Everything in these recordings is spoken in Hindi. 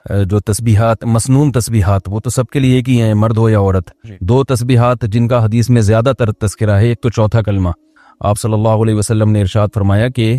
जो तस्बीहात मसनून तस्बीहात वो तो सबके लिए एक ही हैं, मर्द हो या औरत। दो तस्बीहात जिनका हदीस में ज़्यादातर तस्करा है, एक तो चौथा कलमा। आप सल्लल्लाहु अलैहि वसल्लम ने इरशाद फरमाया कि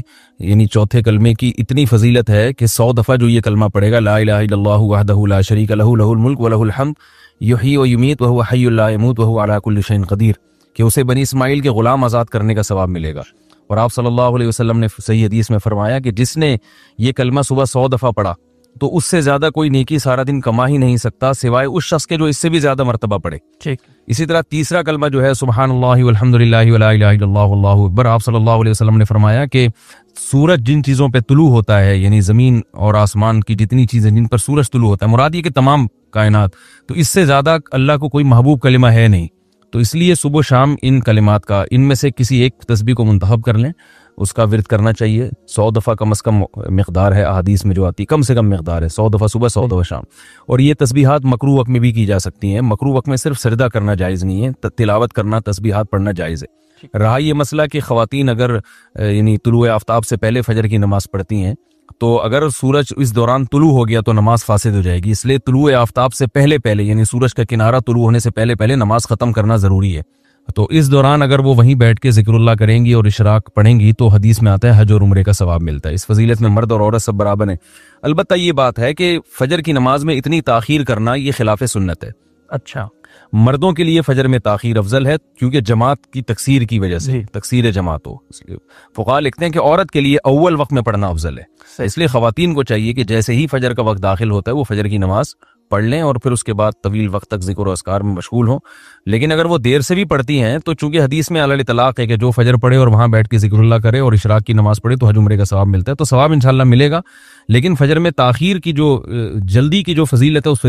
यानी चौथे कलमे की इतनी फजीलत है कि 100 दफ़ा जो ये कलमा पड़ेगा, ला इलाहा इल्लल्लाहु वहदहु ला शरीका लहु लहुल मुल्क व लहुल हम्द युहयी व युमीत व हुवा हय्युल ला यमूत व हुवा अला कुल्लि शैइन क़दीर, कि उसे बनी इस्माइल के ग़ुलाम आज़ाद करने का सवाब मिलेगा। और आप सल्लल्लाहु अलैहि वसल्लम ने सही हदीस में फरमाया कि जिसने ये कलमा सुबह 100 दफ़ा पढ़ा तो उससे ज्यादा कोई नेकी सारा दिन कमा ही नहीं सकता सिवाय उस शख्स के जो इससे भी ज्यादा मर्तबा पढ़े। ठीक। इसी तरह तीसरा कलमा जो है सुब्हानल्लाहि वल्हम्दुलिल्लाहि वला इलाहा इल्लल्लाहु वल्लाहु अकबर, आप सल्लल्लाहु अलैहि वसल्लम ने फरमाया कि सूरज जिन चीज़ों पे तुलू होता है, यानी ज़मीन और आसमान की जितनी चीज़ें जिन पर सूरज तुलू होता है, मुराद ये कि तमाम कायनात, तो इससे ज़्यादा अल्लाह को कोई महबूब कलिमा है नहीं। तो इसलिए सुबह शाम इन कलिमात का इनमें से किसी एक तस्बीह को मुंतखब कर लें, उसका विर्द करना चाहिए। 100 दफ़ा कम से कम मिक़दार है, अहादीस में जो आती कम से कम मिक़दार है 100 दफ़ा सुबह 100 दफ़ा शाम। और ये तस्बीहात मकरू वक्त में भी की जा सकती हैं। मकरू वक्त में सिर्फ सजदा करना जायज़ नहीं है, तिलावत करना, तस्बीहात पढ़ना जायज़ है। रहा ये मसला कि ख़वातीन अगर यानी तुलुए आफ्ताब से पहले फजर की नमाज़ पढ़ती हैं, तो अगर सूरज इस दौरान तुलू हो गया तो नमाज फासिद हो जाएगी। इसलिए तुलुए आफ्ताब से पहले पहले यानी सूरज का किनारा तुलू होने से पहले पहले नमाज ख़त्म करना ज़रूरी है। तो इस दौरान अगर वो वहीं बैठ के ज़िक्रुल्लाह करेंगी और इशराक पढ़ेंगी तो हदीस में आता है हज और उम्रे का सवाब मिलता है। इस फजीलत में मर्द और औरत सब बराबर हैं। अलबत्ता ये बात है कि फजर की नमाज में इतनी ताखीर करना ये खिलाफ सुन्नत है। अच्छा, मर्दों के लिए फजर में ताखीर अफजल है क्योंकि जमात की तकसीर की वजह से, तकसीर जमात हो, फुक़हा लिखते हैं कि औरत के लिए अव्वल वक्त में पढ़ना अफजल है। इसलिए ख़वातीन को चाहिए कि जैसे ही फजर का वक्त दाखिल होता है वो फजर की नमाज पढ़ लें और फिर उसके बाद तवील वक्त तक ज़िक्र और अस्कार में मशगूल हों। लेकिन अगर वो देर से भी पढ़ती हैं तो चूंकि हदीस में अलल इतलाक़ है कि जो फजर पढ़े और वहाँ बैठ के ज़िक्रुल्लाह करे और इशराक की नमाज पढ़े तो हज उम्रे का सवाब मिलता है, तो सवाब इंशाअल्लाह मिलेगा। लेकिन फजर में ताखीर की जो जल्दी की जो फजीलत है उस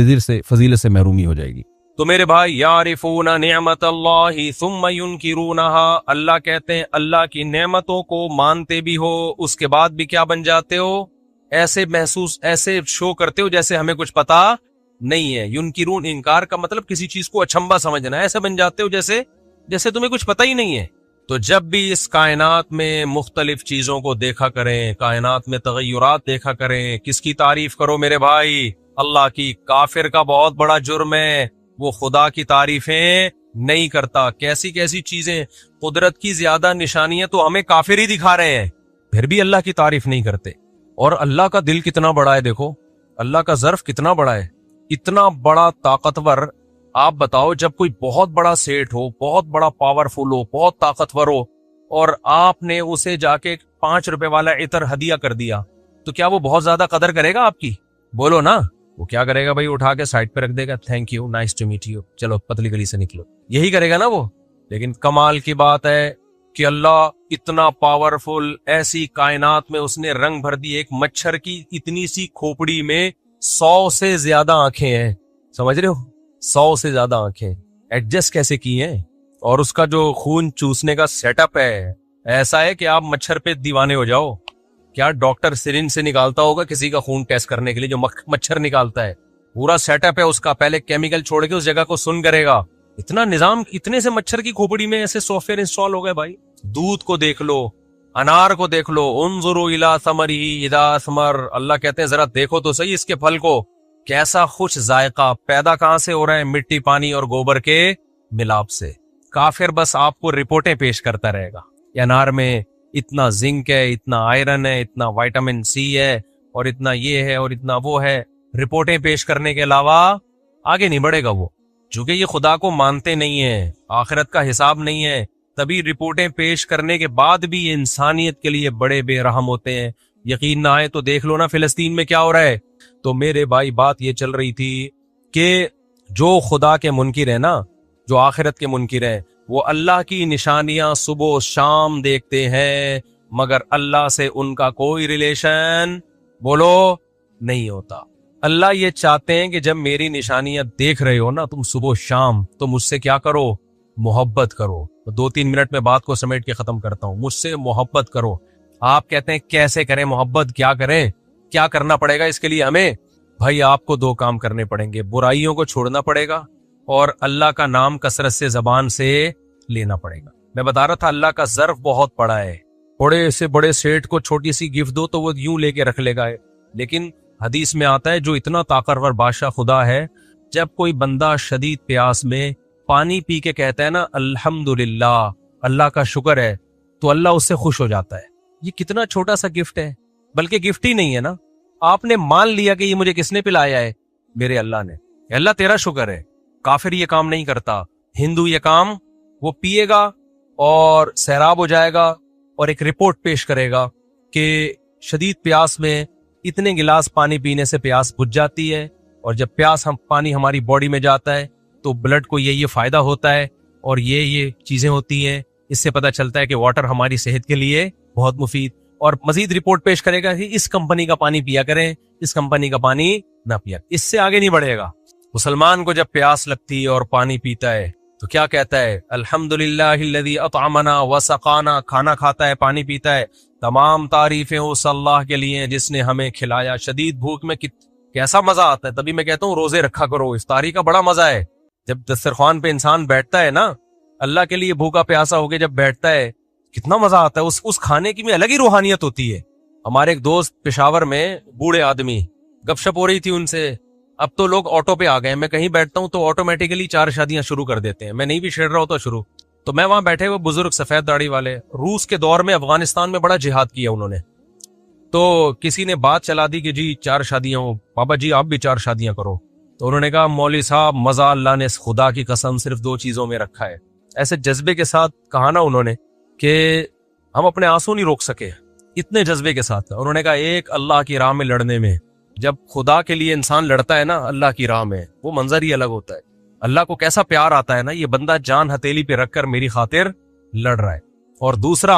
फजीलत से महरूमी हो जाएगी। तो मेरे भाई, यारिफूना निअमतल्लाहि सुम्मा युनकिरूनहा, अल्लाह कहते हैं अल्लाह की नेमतों को मानते भी हो उसके बाद भी क्या बन जाते हो, ऐसे शो करते हो जैसे हमें कुछ पता नहीं है। युनकिरून, इनकार का मतलब किसी चीज को अचंबा समझना, ऐसे बन जाते हो जैसे तुम्हें कुछ पता ही नहीं है। तो जब भी इस कायनात में मुख्तलिफ चीजों को देखा करें, कायनात में तगय्युरात देखा करें, किसकी तारीफ करो मेरे भाई? अल्लाह की। काफिर का बहुत बड़ा जुर्म है, वो खुदा की तारीफें नहीं करता। कैसी कैसी चीजें, कुदरत की ज्यादा निशानियां तो हमें काफिर ही दिखा रहे हैं, फिर भी अल्लाह की तारीफ नहीं करते। और अल्लाह का दिल कितना बड़ा है, देखो अल्लाह का ज़र्फ कितना बड़ा है, इतना बड़ा ताकतवर। आप बताओ, जब कोई बहुत बड़ा सेठ हो, बहुत बड़ा पावरफुल हो, बहुत ताकतवर हो और आपने उसे जाके 5 रुपए वाला इतर हदिया कर दिया, तो क्या वो बहुत ज्यादा कदर करेगा आपकी? बोलो ना। वो क्या करेगा भाई? उठा के साइड पे रख देगा, thank you, nice to meet you, चलो पतली गली से निकलो, यही करेगा ना वो। लेकिन कमाल की बात है कि अल्लाह इतना पावरफुल, ऐसी कायनात में उसने रंग भर दी। एक मच्छर की इतनी सी खोपड़ी में 100 से ज्यादा आंखें हैं, समझ रहे हो? 100 से ज्यादा आंखें एडजस्ट कैसे की हैं? और उसका जो खून चूसने का सेटअप है ऐसा है कि आप मच्छर पे दीवाने हो जाओ। क्या डॉक्टर सिरिंज से निकालता होगा किसी का खून टेस्ट करने के लिए जो मच्छर निकालता है? पूरा सेटअप है उसका, पहले केमिकल छोड़ के उस जगह को सुन करेगा। इतना निजाम, इतने से मच्छर की खोपड़ी में ऐसे सॉफ्टवेयर इंस्टॉल हो गए भाई। दूध को देख लो, अनार को देख लो, उन्जुरु इला समरिही इदा असमर, अल्लाह कहते हैं जरा देखो तो सही इसके फल को, कैसा खुश जायका। पैदा कहां से हो रहा है? मिट्टी, पानी और गोबर के मिलाप से। काफिर बस आपको रिपोर्टें पेश करता रहेगा, अनार में इतना जिंक है, इतना आयरन है, इतना विटामिन सी है और इतना ये है और इतना वो है। रिपोर्टें पेश करने के अलावा आगे नहीं बढ़ेगा वो, चूंकि ये खुदा को मानते नहीं है, आखिरत का हिसाब नहीं है। तभी रिपोर्टें पेश करने के बाद भी ये इंसानियत के लिए बड़े बेरहम होते हैं। यकीन ना आए तो देख लो ना फिलिस्तीन में क्या हो रहा है। तो मेरे भाई, बात ये चल रही थी कि जो खुदा के मुनकिर है ना, जो आखिरत के मुनकिर है, वो अल्लाह की निशानियां सुबह शाम देखते हैं, मगर अल्लाह से उनका कोई रिलेशन, बोलो, नहीं होता। अल्लाह ये चाहते हैं कि जब मेरी निशानियां देख रहे हो ना तुम सुबह शाम, तो मुझसे क्या करो? मोहब्बत करो। तो 2-3 मिनट में बात को समेट के खत्म करता हूं। मुझसे मोहब्बत करो। आप कहते हैं कैसे करें मोहब्बत, क्या करें, क्या करना पड़ेगा इसके लिए हमें? भाई आपको 2 काम करने पड़ेंगे, बुराइयों को छोड़ना पड़ेगा और अल्लाह का नाम कसरत से जबान से लेना पड़ेगा। मैं बता रहा था अल्लाह का ज़र्फ बहुत बड़ा है। बड़े से बड़े सेठ को छोटी सी गिफ्ट दो तो वो यूं लेके रख लेगा, लेकिन हदीस में आता है जो इतना ताकतवर बादशाह खुदा है, जब कोई बंदा शदीद प्यास में पानी पी के कहता है ना अल्हम्दुलिल्लाह, अल्लाह का शुक्र है, तो अल्लाह उससे खुश हो जाता है। ये कितना छोटा सा गिफ्ट है, बल्कि गिफ्ट ही नहीं है ना, आपने मान लिया कि ये मुझे किसने पिलाया है, मेरे अल्लाह ने। अल्लाह तेरा शुक्र है। काफिर ये काम नहीं करता, हिंदू ये काम, वो पिएगा और सैराब हो जाएगा और एक रिपोर्ट पेश करेगा कि शदीद प्यास में इतने गिलास पानी पीने से प्यास बुझ जाती है, और जब प्यास पानी हमारी बॉडी में जाता है तो ब्लड को ये फायदा होता है और ये चीजें होती हैं। इससे पता चलता है कि वाटर हमारी सेहत के लिए बहुत मुफीद। और मजीद रिपोर्ट पेश करेगा कि इस कंपनी का पानी पिया करें, इस कंपनी का पानी ना पिया। इससे आगे नहीं बढ़ेगा। मुसलमान को जब प्यास लगती है और पानी पीता है तो क्या कहता है, अल्हम्दुलिल्लाहिल्लज़ी अतअमना व सक़ाना, खाना खाता है, पानी पीता है, तमाम तारीफें उस अल्लाह के लिए जिसने हमें खिलाया। शदीद भूख में कैसा मजा आता है। तभी मैं कहता हूँ रोजे रखा करो, इफ्तारी का बड़ा मजा है। जब दस्तरखान पे इंसान बैठता है ना, अल्लाह के लिए भूखा प्यासा होके जब बैठता है, कितना मजा आता है। उस खाने की में अलग ही रूहानियत होती है। हमारे एक दोस्त पेशावर में, बूढ़े आदमी, गपशप हो रही थी उनसे। अब तो लोग ऑटो पे आ गए, मैं कहीं बैठता हूँ तो ऑटोमेटिकली 4 शादियां शुरू कर देते हैं, मैं नहीं भी छेड़ रहा होता शुरू। तो मैं वहां बैठे हुए बुजुर्ग सफेद दाढ़ी वाले, रूस के दौर में अफगानिस्तान में बड़ा जिहाद किया उन्होंने, तो किसी ने बात चला दी कि जी 4 शादियां हो, बाबा जी आप भी 4 शादियां करो। तो उन्होंने कहा मौलवी साहब मजा अल्लाह ने खुदा की कसम सिर्फ 2 चीजों में रखा है। ऐसे जज्बे के साथ कहा ना उन्होंने कि हम अपने आंसू नहीं रोक सके, इतने जज्बे के साथ। उन्होंने कहा एक अल्लाह की राह में लड़ने में, जब खुदा के लिए इंसान लड़ता है ना अल्लाह की राह में, वो मंजर ही अलग होता है। अल्लाह को कैसा प्यार आता है ना, ये बंदा जान हथेली पे रखकर मेरी खातिर लड़ रहा है। और दूसरा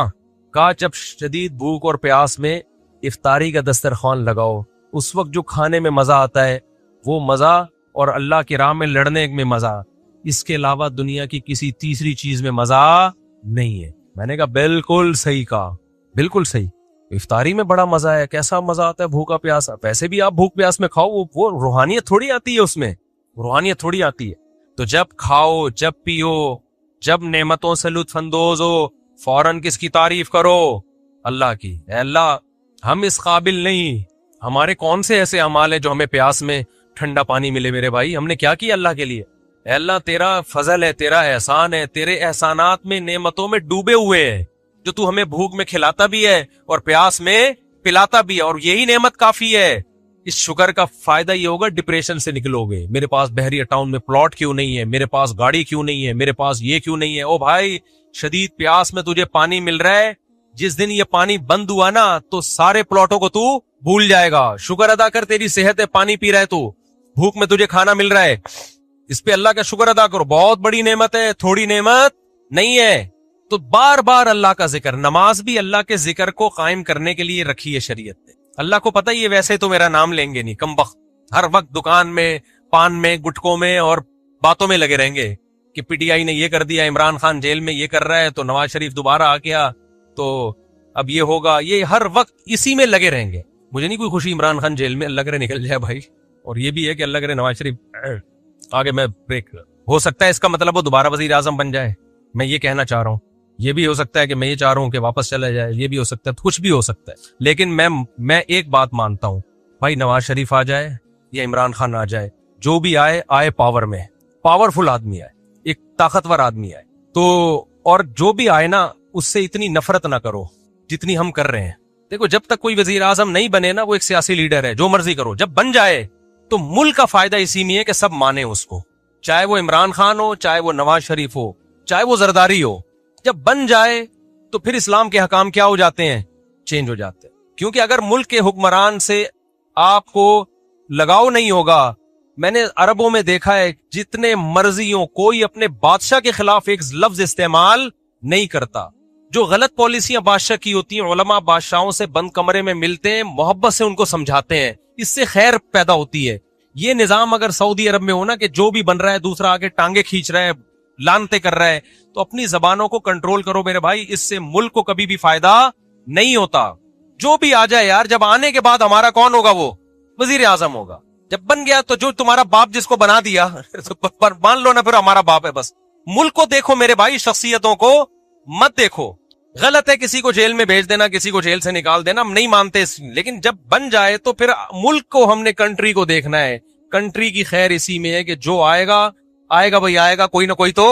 कहा जब शदीद भूख और प्यास में इफ्तारी का दस्तरखान लगाओ, उस वक्त जो खाने में मजा आता है वो मजा, और अल्लाह की राह में लड़ने में मजा, इसके अलावा दुनिया की किसी तीसरी चीज में मजा नहीं है। मैंने कहा बिल्कुल सही कहा, बिल्कुल सही। इफ्तारी में बड़ा मजा है, कैसा मजा आता है भूखा प्यासा। वैसे भी आप भूख प्यास में खाओ, वो रूहानियत थोड़ी आती है, उसमें रूहानियत थोड़ी आती है। तो जब खाओ, जब पियो, जब नेमतों से लुत्फानंदोज हो, फौरन किसकी तारीफ करो, अल्लाह की। अल्लाह हम इस काबिल नहीं, हमारे कौन से ऐसे अमाल है जो हमें प्यास में ठंडा पानी मिले मेरे भाई, हमने क्या किया अल्लाह के लिए। अल्लाह तेरा फजल है, तेरा एहसान है, तेरे एहसानात में नेमतों में डूबे हुए है, जो तू हमें भूख में खिलाता भी है और प्यास में पिलाता भी है, और यही नेमत काफी है। इस शुक्र का फायदा ये होगा डिप्रेशन से निकलोगे। मेरे पास बहरिया टाउन में प्लॉट क्यों नहीं है, मेरे पास गाड़ी क्यों नहीं है, मेरे पास ये क्यों नहीं है। ओ भाई शदीद प्यास में तुझे पानी मिल रहा है, जिस दिन ये पानी बंद हुआ ना तो सारे प्लॉटों को तू भूल जाएगा। शुक्र अदा कर, तेरी सेहत है, पानी पी रहा है तू, भूख में तुझे खाना मिल रहा है, इस पे अल्लाह का शुक्र अदा करो। बहुत बड़ी नेमत है, थोड़ी नेमत नहीं है। तो बार बार अल्लाह का जिक्र, नमाज भी अल्लाह के जिक्र को कायम करने के लिए रखी है शरीयत ने। अल्लाह को पता ही है वैसे तो मेरा नाम लेंगे नहीं, कम वक्त हर वक्त दुकान में, पान में, गुटकों में और बातों में लगे रहेंगे कि पीटीआई ने ये कर दिया, इमरान खान जेल में ये कर रहा है, तो नवाज शरीफ दोबारा आ गया तो अब ये होगा, ये हर वक्त इसी में लगे रहेंगे। मुझे नहीं कोई खुशी इमरान खान जेल में, अल्लाह करे निकल जाए भाई। और ये भी है कि अल्लाह करे नवाज शरीफ आगे मैं ब्रेक, हो सकता है इसका मतलब वो दोबारा वजीर आजम बन जाए, मैं ये कहना चाह रहा हूँ। ये भी हो सकता है कि मैं ये चाह रहा हूं कि वापस चला जाए, ये भी हो सकता है, कुछ भी हो सकता है। लेकिन मैं एक बात मानता हूं भाई, नवाज शरीफ आ जाए या इमरान खान आ जाए, जो भी आए आए पावर में, पावरफुल आदमी आए, एक ताकतवर आदमी आए तो, और जो भी आए ना उससे इतनी नफरत ना करो जितनी हम कर रहे हैं। देखो जब तक कोई वजीर आजम नहीं बने ना, वो एक सियासी लीडर है, जो मर्जी करो। जब बन जाए तो मुल्क का फायदा इसी में है कि सब माने उसको, चाहे वो इमरान खान हो, चाहे वो नवाज शरीफ हो, चाहे वो जरदारी हो। जब बन जाए तो फिर इस्लाम के हकाम क्या हो जाते हैं, चेंज हो जाते हैं। क्योंकि अगर मुल्क के हुक्मरान से आपको लगाव नहीं होगा, मैंने अरबों में देखा है जितने मर्जी हो, कोई अपने बादशाह के खिलाफ एक लफ्ज इस्तेमाल नहीं करता। जो गलत पॉलिसियां बादशाह की होती हैं, उलमा बादशाहों से बंद कमरे में मिलते हैं, मोहब्बत से उनको समझाते हैं, इससे खैर पैदा होती है। ये निजाम अगर सऊदी अरब में हो ना कि जो भी बन रहा है दूसरा आगे टांगे खींच रहा है, लानते कर रहा है, तो अपनी जबानों को कंट्रोल करो मेरे भाई, इससे मुल्क को कभी भी फायदा नहीं होता। जो भी आ जाए यार, जब आने के बाद हमारा कौन होगा, वो वजीर आजम होगा। जब बन गया तो जो तुम्हारा बाप जिसको बना दिया तो मान लो ना फिर हमारा बाप है बस। मुल्क को देखो मेरे भाई, शख्सियतों को मत देखो। गलत है किसी को जेल में भेज देना, किसी को जेल से निकाल देना, हम नहीं मानते, लेकिन जब बन जाए तो फिर मुल्क को, हमने कंट्री को देखना है। कंट्री की खैर इसी में है कि जो आएगा आएगा भाई, आएगा, कोई ना कोई तो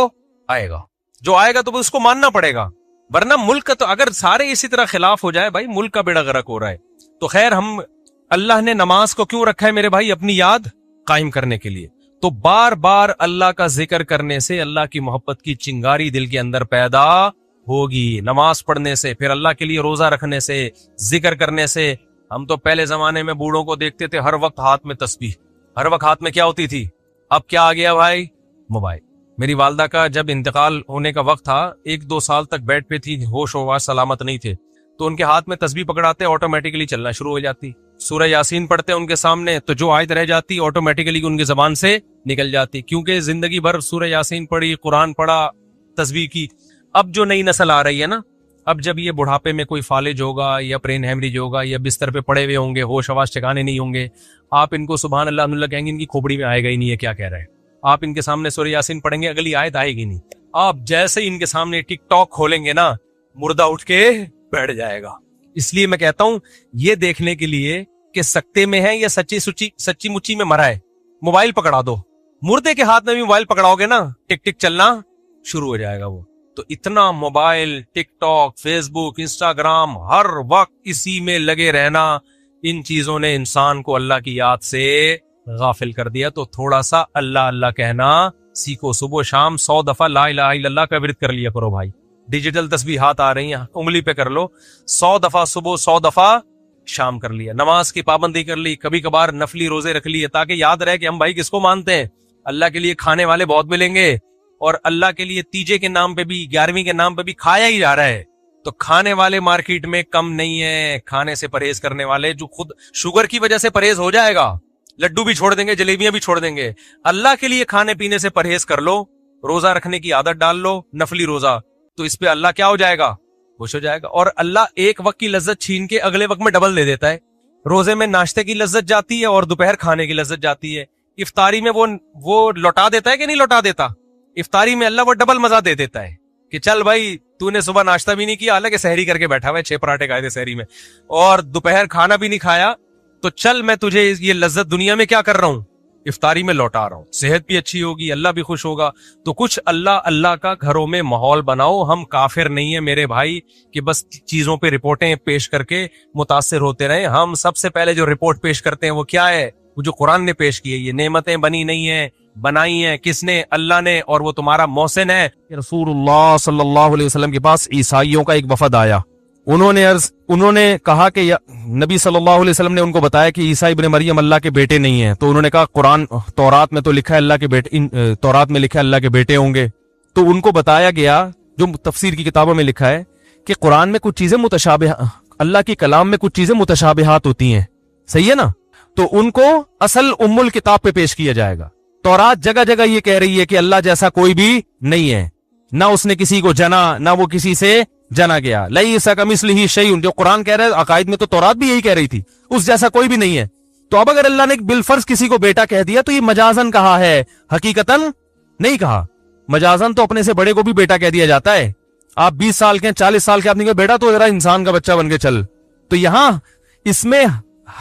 आएगा, जो आएगा तो उसको मानना पड़ेगा, वरना मुल्क का तो अगर सारे इसी तरह खिलाफ हो जाए भाई, मुल्क का बेड़ा गर्क हो रहा है। तो खैर, हम, अल्लाह ने नमाज को क्यों रखा है मेरे भाई? अपनी याद कायम करने के लिए। तो बार बार अल्लाह का जिक्र करने से अल्लाह की मोहब्बत की चिंगारी दिल के अंदर पैदा होगी। नमाज पढ़ने से, फिर अल्लाह के लिए रोजा रखने से, जिक्र करने से। हम तो पहले जमाने में बूढ़ों को देखते थे हर वक्त हाथ में तस्बीह, हर वक्त हाथ में क्या होती थी? अब क्या आ गया भाई? मोबाइल। मेरी वालदा का जब इंतकाल होने का वक्त था, 1-2 साल तक बेड पे थी, होश होवाश सलामत नहीं थे, तो उनके हाथ में तस्बीह पकड़ाते, ऑटोमेटिकली चलना शुरू हो जाती। सूरह यासीन पढ़ते उनके सामने तो जो आयत रह जाती ऑटोमेटिकली उनकी जबान से निकल जाती, क्योंकि जिंदगी भर सूरह यासीन पढ़ी, कुरान पढ़ा, तस्बीह की। अब जो नई नस्ल आ रही है ना, अब जब ये बुढ़ापे में कोई फालिज होगा या ब्रेन हेमरेज होगा या बिस्तर पे पड़े हुए होंगे, होश आवाज ठिकाने नहीं होंगे, आप इनको सुभान अल्लाह अल्लाह कहेंगे, इनकी खोपड़ी में आएगा ही नहीं है क्या कह रहे हैं। आप इनके सामने सूरह यासीन पढ़ेंगे, अगली आयत आएगी नहीं। आप जैसे ही इनके सामने टिकटॉक खोलेंगे ना, मुर्दा उठ के बैठ जाएगा। इसलिए मैं कहता हूं, ये देखने के लिए कि सकते में है या सच्ची मुच्ची में मरा है, मोबाइल पकड़ा दो। मुर्दे के हाथ में भी मोबाइल पकड़ाओगे ना, टिक टिक चलना शुरू हो जाएगा वो। तो इतना मोबाइल, टिकटॉक, फेसबुक, इंस्टाग्राम, हर वक्त इसी में लगे रहना, इन चीजों ने इंसान को अल्लाह की याद से गाफिल कर दिया। तो थोड़ा सा अल्लाह अल्लाह कहना सीखो। सुबह शाम 100 दफा ला इलाहा इल्लल्लाह का विर्द कर लिया करो भाई। डिजिटल तस्बीहात आ रही हैं, उंगली पे कर लो, 100 दफा सुबह, 100 दफा शाम कर लिया। नमाज की पाबंदी कर ली, कभी कभार नफली रोजे रख लिए, ताकि याद रहे कि हम भाई किसको मानते हैं। अल्लाह के लिए खाने वाले बहुत मिलेंगे, और अल्लाह के लिए तीजे के नाम पे भी, 11वीं के नाम पे भी खाया ही जा रहा है। तो खाने वाले मार्केट में कम नहीं है, खाने से परहेज करने वाले, जो खुद शुगर की वजह से परहेज हो जाएगा, लड्डू भी छोड़ देंगे, जलेबियां भी छोड़ देंगे। अल्लाह के लिए खाने पीने से परहेज कर लो, रोजा रखने की आदत डाल लो, नफली रोजा, तो इस पे अल्लाह क्या हो जाएगा? खुश हो जाएगा। और अल्लाह एक वक्त की लज्जत छीन के अगले वक्त में डबल दे देता है। रोजे में नाश्ते की लज्जत जाती है और दोपहर खाने की लज्जत जाती है। इफ्तारी में वो लौटा देता है कि नहीं लौटा देता? इफ्तारी में अल्लाह वो डबल मजा दे देता है कि चल भाई, तूने सुबह नाश्ता भी नहीं किया, हालांकि सहरी करके बैठा हुआ है, 6 पराठे खाए थे सहरी में, और दोपहर खाना भी नहीं खाया, तो चल मैं तुझे ये लज्जत दुनिया में क्या कर रहा हूं, इफ्तारी में लौटा रहा हूं। सेहत भी अच्छी होगी, अल्लाह भी खुश होगा। तो कुछ अल्लाह अल्लाह का घरों में माहौल बनाओ। हम काफिर नहीं है मेरे भाई कि बस चीजों पे रिपोर्टें पेश करके मुतासिर होते रहे। हम सबसे पहले जो रिपोर्ट पेश करते हैं वो क्या है? वो जो कुरान ने पेश की है। ये नेमतें बनी नहीं है, बनाई है किसने? अल्लाह ने, और वो तुम्हारा मोहसिन है। रसूलुल्लाह सल्लल्लाहु अलैहि वसल्लम के पास ईसाइयों का एक वफद आया। उन्होंने कहा कि नबी सल्लल्लाहु अलैहि वसल्लम ने उनको बताया कि ईसा इब्न मरियम अल्लाह के बेटे नहीं है। तो उन्होंने कहा कुरान, तौरात में तो लिखा है अल्लाह के बेटे, तौरात में लिखा है अल्लाह के बेटे होंगे। तो उनको बताया गया, जो तफसीर की किताबों में लिखा है कि कुरान में कुछ चीजें मुतशाबिह, अल्लाह की कलाम में कुछ चीजें मुतशाबिहात होती हैं, सही है ना? तो उनको असल उम्मुल किताब पे पेश किया जाएगा। तौरात जगह जगह ये कह रही है कि अल्लाह जैसा कोई भी नहीं है, ना उसने किसी को जना, ना वो किसी से जना गया। लईसा कमिस्लिही शैउन, जो कुरान कह रहा है, अकायद में तो तौरात भी यही कह रही थी, उस जैसा कोई भी नहीं है। तो अब अगर अल्लाह ने बिलफर्ज किसी को बेटा कह दिया तो ये मजाजन कहा है, हकीकतन नहीं कहा। मजाजन तो अपने से बड़े को भी बेटा कह दिया जाता है। आप 20 साल के, 40 साल के, आपने बेटा तो जरा इंसान का बच्चा बन के चल। तो यहां इसमें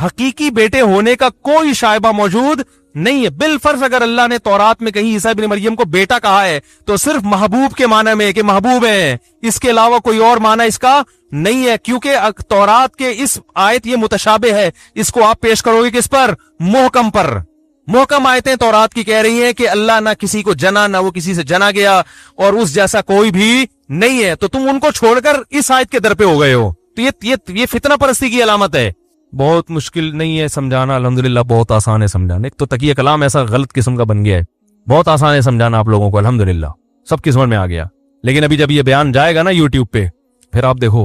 हकीकी बेटे होने का कोई शायबा मौजूद नहीं है। बिलफर्ज अगर अल्लाह ने तौरात में कहीं ईसा इब्न मरियम को बेटा कहा है तो सिर्फ महबूब के माना में कि महबूब है, इसके अलावा कोई और माना इसका नहीं है। क्योंकि तौरात के इस आयत ये मुतशाबे है, इसको आप पेश करोगे किस पर? मोहकम पर। मोहकम आयतें तौरात की कह रही हैं कि अल्लाह ना किसी को जना, ना वो किसी से जना गया, और उस जैसा कोई भी नहीं है। तो तुम उनको छोड़कर इस आयत के दर पे हो गए हो। तो ये फितना परस्ती की अलामत है। बहुत मुश्किल नहीं है समझाना, अल्हम्दुलिल्लाह बहुत आसान है समझाना। एक तो तकिया कलाम ऐसा गलत किस्म का बन गया है, बहुत आसान है समझाना आप लोगों को, अल्हम्दुलिल्लाह सब किस्मत में आ गया। लेकिन अभी जब ये बयान जाएगा ना यूट्यूब पे, फिर आप देखो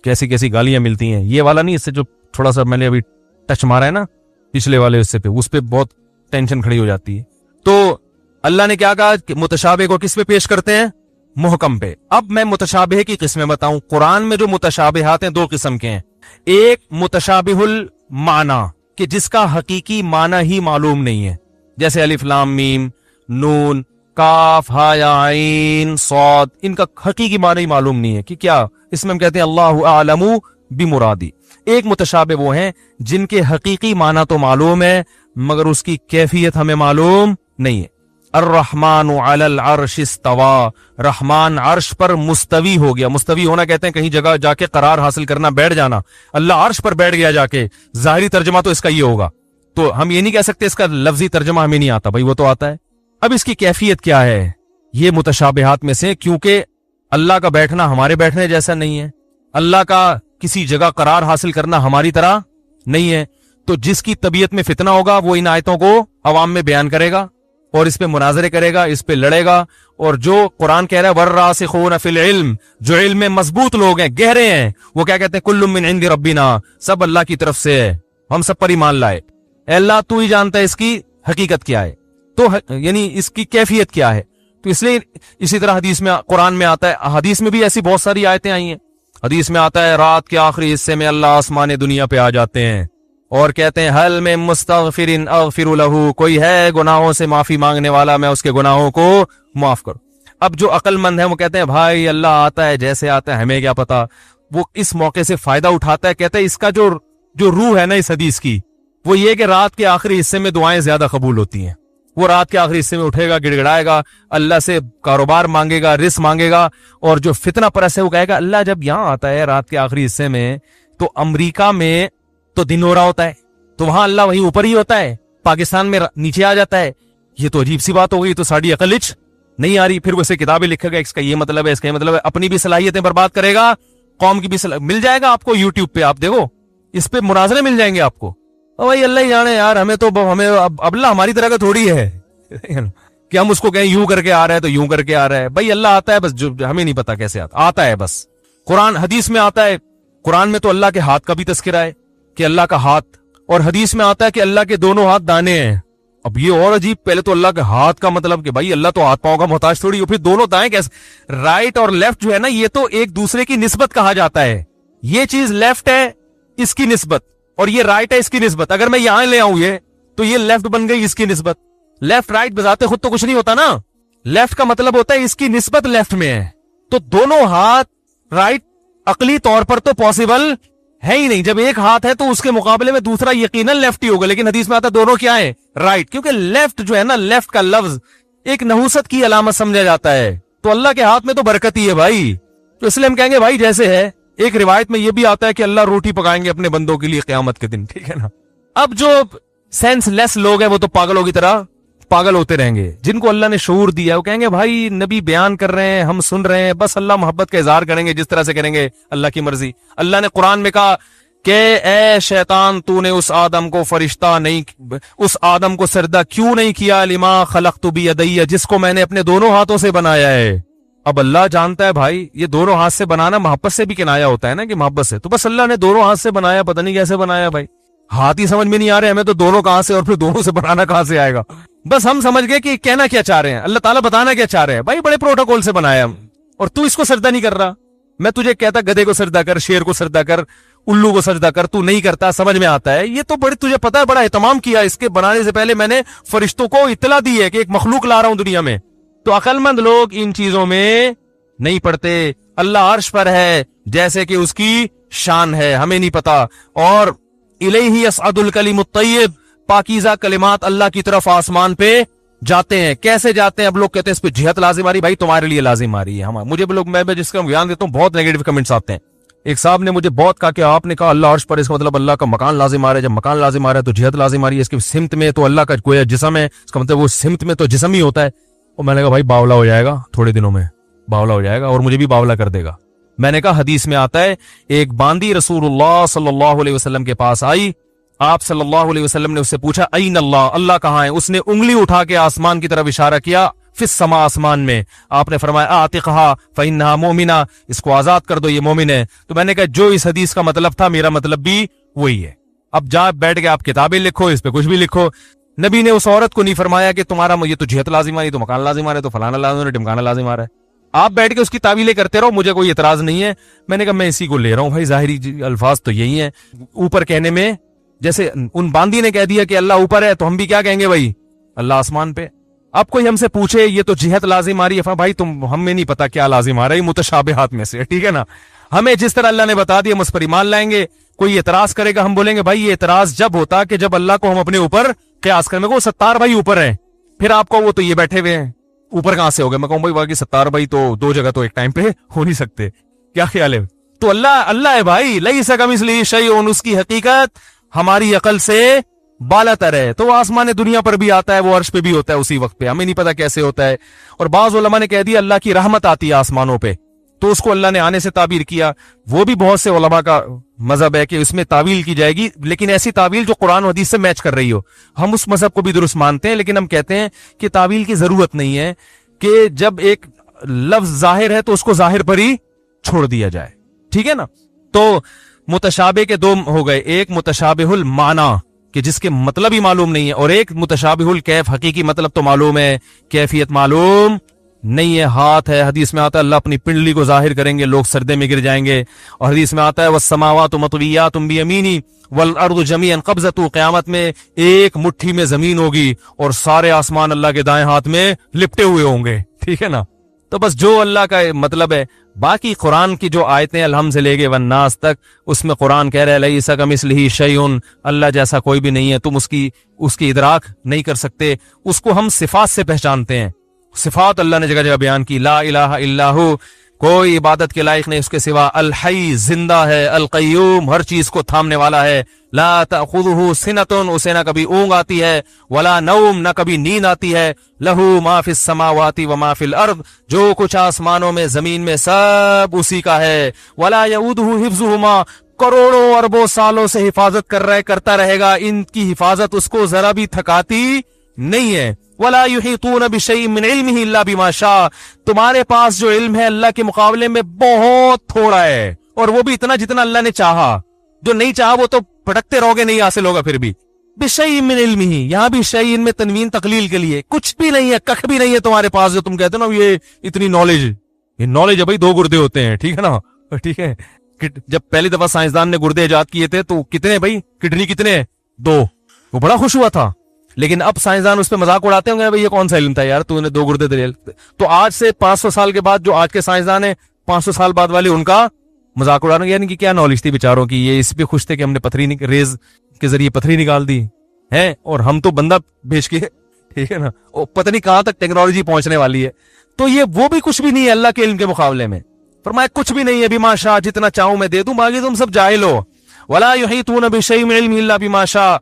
कैसी कैसी गालियां मिलती हैं। ये वाला नहीं, इससे जो थोड़ा सा मैंने अभी टच मारा है ना पिछले वाले हिस्से पे, उस पे बहुत टेंशन खड़ी हो जाती है। तो अल्लाह ने क्या कहा कि मुतशाबे को किस पे पेश करते हैं? मुहकम पे। अब मैं मुतशाबे की किस्में बताऊं। कुरान में जो मुतशाबिहात हैं 2 किस्म के हैं। एक मुतशाबिहुल माना, कि जिसका हकीकी माना ही मालूम नहीं है, जैसे अलिफ लाम मीम, नून, काफ हा या आइन सौद, इनका हकीकी माने ही मालूम नहीं है कि क्या। इसमें हम कहते हैं अल्लाहु आलमू बिमुरादी। एक मुतशाबे वो हैं जिनके हकीकी माना तो मालूम है मगर उसकी कैफियत हमें मालूम नहीं है। अर्रहमानु अलल अर्श इस्तवा, रहमान अर्श पर मुस्तवी हो गया। मुस्तवी होना कहते हैं कहीं जगह जाके करार हासिल करना, बैठ जाना। अल्लाह अर्श पर बैठ गया जाके, जाहिरी तर्जमा तो इसका ये होगा। तो हम ये नहीं कह सकते इसका लफ्जी तर्जमा हमें नहीं आता, भाई वो तो आता है। अब इसकी कैफियत क्या है, ये मुतशाबिहात में से, क्योंकि अल्लाह का बैठना हमारे बैठने जैसा नहीं है, अल्लाह का किसी जगह करार हासिल करना हमारी तरह नहीं है। तो जिसकी तबीयत में फितना होगा वो इन आयतों को अवाम में बयान करेगा और इस पे मुनाजरे करेगा, इस पे लड़ेगा। और जो कुरान कह रहा है वर्रासिखून फिल इल्म, जो इल्म में मजबूत लोग हैं, गहरे हैं, वो क्या कहते हैं कुल्लुम मिन इंदी रब्बिना, सब अल्लाह की तरफ से है, हम सब पर ईमान लाए। अल्लाह तू ही जानता है इसकी हकीकत क्या है, तो यानी इसकी कैफियत क्या है। तो इसलिए इसी तरह हदीस में, कुरान में आता है, हदीस में भी ऐसी बहुत सारी आयतें आई हैं। हदीस में आता है रात के आखिरी हिस्से में अल्लाह आसमान दुनिया पे आ जाते हैं और कहते हैं हल में मुस्तगफिरिन अगफिरु लहू, कोई है गुनाहों से माफी मांगने वाला, मैं उसके गुनाहों को माफ करूं। अब जो अक्लमंद है वो कहते हैं भाई अल्लाह आता है जैसे आता है, हमें क्या पता। वो इस मौके से फायदा उठाता है, कहते हैं इसका जो रूह है ना इस हदीस की, वो ये कि रात के आखिरी हिस्से में दुआएं ज्यादा कबूल होती हैं। वो रात के आखिरी हिस्से में उठेगा, गिड़गिड़ाएगा, अल्लाह से कारोबार मांगेगा, रिस्क मांगेगा। और जो फितना परस्त है वो कहेगा अल्लाह जब यहां आता है रात के आखिरी हिस्से में, तो अमरीका में तो दिन हो रहा होता है, तो वहां अल्लाह वहीं ऊपर ही होता है, पाकिस्तान में नीचे आ जाता है। ये तो अजीब सी बात हो गई, तो साड़ी अकलिच नहीं आ रही। फिर वैसे किताबें लिखेगा, इसका ये मतलब है, इसका ये मतलब है, अपनी भी सलाहियतें बर्बाद करेगा, कौम की भी मिल जाएगा आपको यूट्यूब पे, आप देखो इस पे मुनाजरे मिल जाएंगे आपको। भाई अल्लाह ही जाने यार, हमें तो हमें अब अल्लाह हमारी तरह का थोड़ी है कि हम उसको कहें यूं करके आ रहा है तो यूं करके आ रहा है। भाई अल्लाह आता है, बस जो हमें नहीं पता कैसे आता है बस। कुरान हदीस में आता है, कुरान में तो अल्लाह के हाथ का भी तस्करा है कि अल्लाह का हाथ, और हदीस में आता है कि अल्लाह के दोनों हाथ दाने हैं। अब ये और अजीब, पहले तो अल्लाह के हाथ का मतलब कि भाई अल्लाह तो हाथ पांव का मोहताज थोड़ी हो, फिर दोनों दाएं कैसे। राइट और लेफ्ट जो है ना, ये तो एक दूसरे की निस्बत कहा जाता है। ये चीज लेफ्ट है इसकी निस्बत, और ये राइट है इसकी निस्बत। अगर मैं यहां ले आऊं ये, तो ये लेफ्ट बन गई इसकी निस्बत। लेफ्ट राइट बजाते खुद तो कुछ नहीं होता ना, लेफ्ट का मतलब होता है इसकी निस्बत लेफ्ट में है। तो दोनों हाथ राइट अकली तौर पर तो पॉसिबल है ही नहीं। जब एक हाथ है तो उसके मुकाबले में दूसरा यकीनन लेफ्ट ही होगा, लेकिन हदीस में आता दोनों क्या है, राइट। क्योंकि लेफ्ट जो है ना, लेफ्ट का लफ्ज एक नहुसत की अलामत समझा जाता है। तो अल्लाह के हाथ में तो बरकत ही है भाई। तो इसलिए हम कहेंगे भाई जैसे है, एक रिवायत में यह भी आता है कि अल्लाह रोटी पकाएंगे अपने बंदों के लिए क़यामत के दिन, ठीक है ना। अब जो सेंसलेस लोग हैं वो तो पागलों की तरह पागल होते रहेंगे। जिनको अल्लाह ने शऊर दिया वो कहेंगे भाई नबी बयान कर रहे हैं, हम सुन रहे हैं, बस अल्लाह मोहब्बत का इजहार करेंगे जिस तरह से करेंगे, अल्लाह की मर्जी। अल्लाह ने कुरान में कहा कि ए शैतान, तूने उस आदम को फरिश्ता नहीं, उस आदम को सरदा क्यों नहीं किया, लिमा खलक़तु बियदैया, जिसको मैंने अपने दोनों हाथों से बनाया है। अब अल्लाह जानता है भाई ये दोनों हाथ से बनाना मोहब्बत से भी किनाया होता है ना, कि मोहब्बत से, तो बस अल्लाह ने दोनों हाथ से बनाया, पता नहीं कैसे बनाया भाई, हाथ ही समझ में नहीं आ रहे हमें तो दोनों कहां से, और फिर दोनों से बनाना कहां से आएगा। बस हम समझ गए कि कहना क्या चाह रहे हैं, अल्लाह ताला बताना क्या चाह रहे हैं। भाई बड़े प्रोटोकॉल से बनाया हम, और तू इसको सजदा नहीं कर रहा। मैं तुझे कहता गधे को सजदा कर, शेर को सजदा कर, उल्लू को सजदा कर, तू नहीं करता, समझ में आता है। ये तो बड़ी तुझे पता है, बड़ा एहतमाम किया, इसके बनाने से पहले मैंने फरिश्तों को इत्तला दी है कि एक मखलूक ला रहा हूं दुनिया में। तो अकलमंद लोग इन चीजों में नहीं पढ़ते। अल्लाह अर्श पर है जैसे कि उसकी शान है, हमें नहीं पता। और इलैहि यसअदुल कलिमुत तय्यब, पाकीज़ा कलिमात अल्लाह की तरफ आसमान पे जाते हैं। कैसे जाते हैं? अब लोग कहते हैं इस पे जिहत लाजिम आ रही, भाई तुम्हारे लिए लाजिम आ रही है, हमारे मुझे लोग, मैं जिसका बयान देता हूँ बहुत नेगेटिव कमेंट्स आते हैं। एक साहब ने मुझे बहुत कहा कि आपने कहा अल्लाह अर्श पर, इसका मतलब अल्लाह का मकान लाजिम आ रहा है, जब मकान लाजिम आ रहा है तो जिहत लाजिम आ रही है, इसकी सिमत में तो अल्लाह का कोई जिस्म है, इसका मतलब वो सिमत में तो जिस्म ही होता है। और मैंने कहा भाई बावला हो जाएगा, थोड़े दिनों में बावला हो जाएगा और मुझे भी बावला कर देगा। मैंने कहा हदीस में आता है एक बांदी रसूलुल्लाह सल्लल्लाहु अलैहि वसल्लम के पास आई, आप सल्लल्लाहु अलैहि वसल्लम ने उससे पूछा अय्न अल्लाह, अल्लाह कहाँ है? उसने उंगली उठा के आसमान की तरफ इशारा किया, फिस समा, आसमान में। आपने फरमाया आतिकहा फइन्नहा मोमिना, इसको आजाद कर दो, ये मोमिन है। तो मैंने कहा जो इस हदीस का मतलब था मेरा मतलब भी वही है। अब जा बैठ के आप किताबें लिखो, इस पे कुछ भी लिखो। नबी ने उस औरत को नहीं फरमाया कि तुम्हारा ये तो जिहत लाजिम आ रही, तो मकान लाजिम आ रहा है, तो फलाना लाजिम आ रहा है, टिमकाना लाजिम आ रहा है। आप बैठ के उसकी तावीलें करते रहो, मुझे कोई एतराज नहीं है। मैंने कहा मैं इसी को ले रहा हूं भाई, जाहिरी अल्फाज तो यही है। ऊपर कहने में जैसे उन बांदी ने कह दिया कि अल्लाह ऊपर है, तो हम भी क्या कहेंगे भाई, अल्लाह आसमान पे। अब कोई हमसे पूछे ये तो जिहत लाजिम आ रही है, भाई तुम हमें नहीं पता क्या लाजिम आ रहा है, मुतशाबिहात में से, ठीक है ना। हमें जिस तरह अल्लाह ने बता दिया हम उस पर ईमान लाएंगे। कोई एतराज करेगा हम बोलेंगे भाई ये एतराज जब होता कि जब अल्लाह को हम अपने ऊपर कयास करें। वो सत्तार भाई ऊपर है, फिर आपको वो तो ये बैठे हुए हैं, ऊपर कहां से हो गए? मैं कहूं भाई बाकी सत्तार भाई तो दो जगह तो एक टाइम पे हो नहीं सकते, क्या ख्याल है? तो अल्लाह अल्लाह है भाई, लैसा कमिस्लिही शैउन, उसकी हकीकत हमारी अकल से बालातर है। तो वो आसमान दुनिया पर भी आता है, वो अर्श पे भी होता है उसी वक्त पे, हमें नहीं पता कैसे होता है। और बाज उलमा ने कह दिया अल्लाह की रहमत आती है आसमानों पे, तो उसको अल्लाह ने आने से ताबीर किया। वो भी बहुत से उलमा का मजहब है कि उसमें तावील की जाएगी, लेकिन ऐसी तावील जो कुरान और हदीस से मैच कर रही हो। हम उस मजहब को भी दुरुस्त मानते हैं, लेकिन हम कहते हैं कि तावील की जरूरत नहीं है, कि जब एक लफ्ज जाहिर है तो उसको जाहिर पर ही छोड़ दिया जाए, ठीक है ना। तो मुतशाबे के दो हो गए, एक मुतशाबिहुल माना कि जिसके मतलब ही मालूम नहीं है, और एक मुतशाबिहुल कैफ, हकीकी मतलब तो मालूम है, कैफियत मालूम नहीं है। हाथ है, हदीस में आता है अल्लाह अपनी पिंडली को जाहिर करेंगे, लोग सर्दे में गिर जाएंगे। और हदीस में आता है वस्समावातु मतवियातुम बियमीनी वल अर्दु जमीअन क़ब्ज़तु, क़यामत में एक मुट्ठी में जमीन होगी और सारे आसमान अल्लाह के दाएं हाथ में लिपटे हुए होंगे, ठीक है ना। तो बस जो अल्लाह का मतलब है। बाकी कुरान की जो आयतें अलहम से लेके वन्नास तक, उसमें कुरान कह रहा है लैसा कमिस्लिही शैउन, अल्लाह जैसा कोई भी नहीं है, तुम उसकी इदराक नहीं कर सकते। उसको हम सिफात से पहचानते हैं, सिफात अल्लाह ने जगह जगह बयान की। ला इलाहा इल्लाहु, कोई इबादत के लायक नहीं उसके सिवा। अल हई, जिंदा है। अल क़य्यूम, हर चीज को थामने वाला है। ला तअखुज़ुहु सिनतुन, उसे ना कभी ऊंग आती है, वला नौम, ना कभी नींद आती है। लहू मा फिस समावाति व मा फिल अर्द, जो कुछ आसमानों में जमीन में सब उसी का है। वला यऊदुहु हिफ्ज़ुहुमा, करोड़ों अरबों सालों से हिफाजत करता रहेगा, इनकी हिफाजत उसको जरा भी थकाती नहीं है। वला युहीतून बिशैइन मिन इल्मिही इल्ला बिमा शा, तुम्हारे पास जो इल्म है अल्लाह के मुकाबले में बहुत थोड़ा है, और वो भी इतना जितना अल्लाह ने चाहा। जो नहीं चाहा वो तो भटकते रहोगे, नहीं हासिल होगा फिर भी। बिशैइन मिन इल्मिही, यहां भी शैइन में तनवीन तकलील के लिए, कुछ भी नहीं है, कख भी नहीं है तुम्हारे पास जो तुम कहते हो ना ये इतनी नॉलेज। ये नॉलेज है भाई, दो गुर्दे होते हैं, ठीक है ना, ठीक है। जब पहली दफा साइंसदान ने गुर्दे इजाद किए थे तो कितने भाई, किडनी कितने? दो। वो बड़ा खुश हुआ था, लेकिन अब साइंसदान उस पर मजाक उड़ाते होंगे भाई ये कौन सा इल्म था यार, तूने दो गुर्दे दे। तो आज से 500 साल के बाद जो आज के साइंसदान है, 500 साल बाद वाले उनका मजाक उड़ाने, यानी कि क्या नॉलेज थी बेचारों की, ये इस पे खुश थे कि हमने पथरी रेज के जरिए पथरी निकाल दी है, और हम तो बंदा भेज के, ठीक है ना, पता नहीं कहां तक टेक्नोलॉजी पहुंचने वाली है। तो ये वो भी कुछ भी नहीं है अल्लाह के इल्म के मुकाबले में। फरमाया कुछ भी नहीं है, बिमा शाह, जितना चाहूं मैं दे दूं, बाकी तुम सब जाहिल हो। वला युहीतून बिशैइन मिन इल्मिही इल्ला बिमा शाह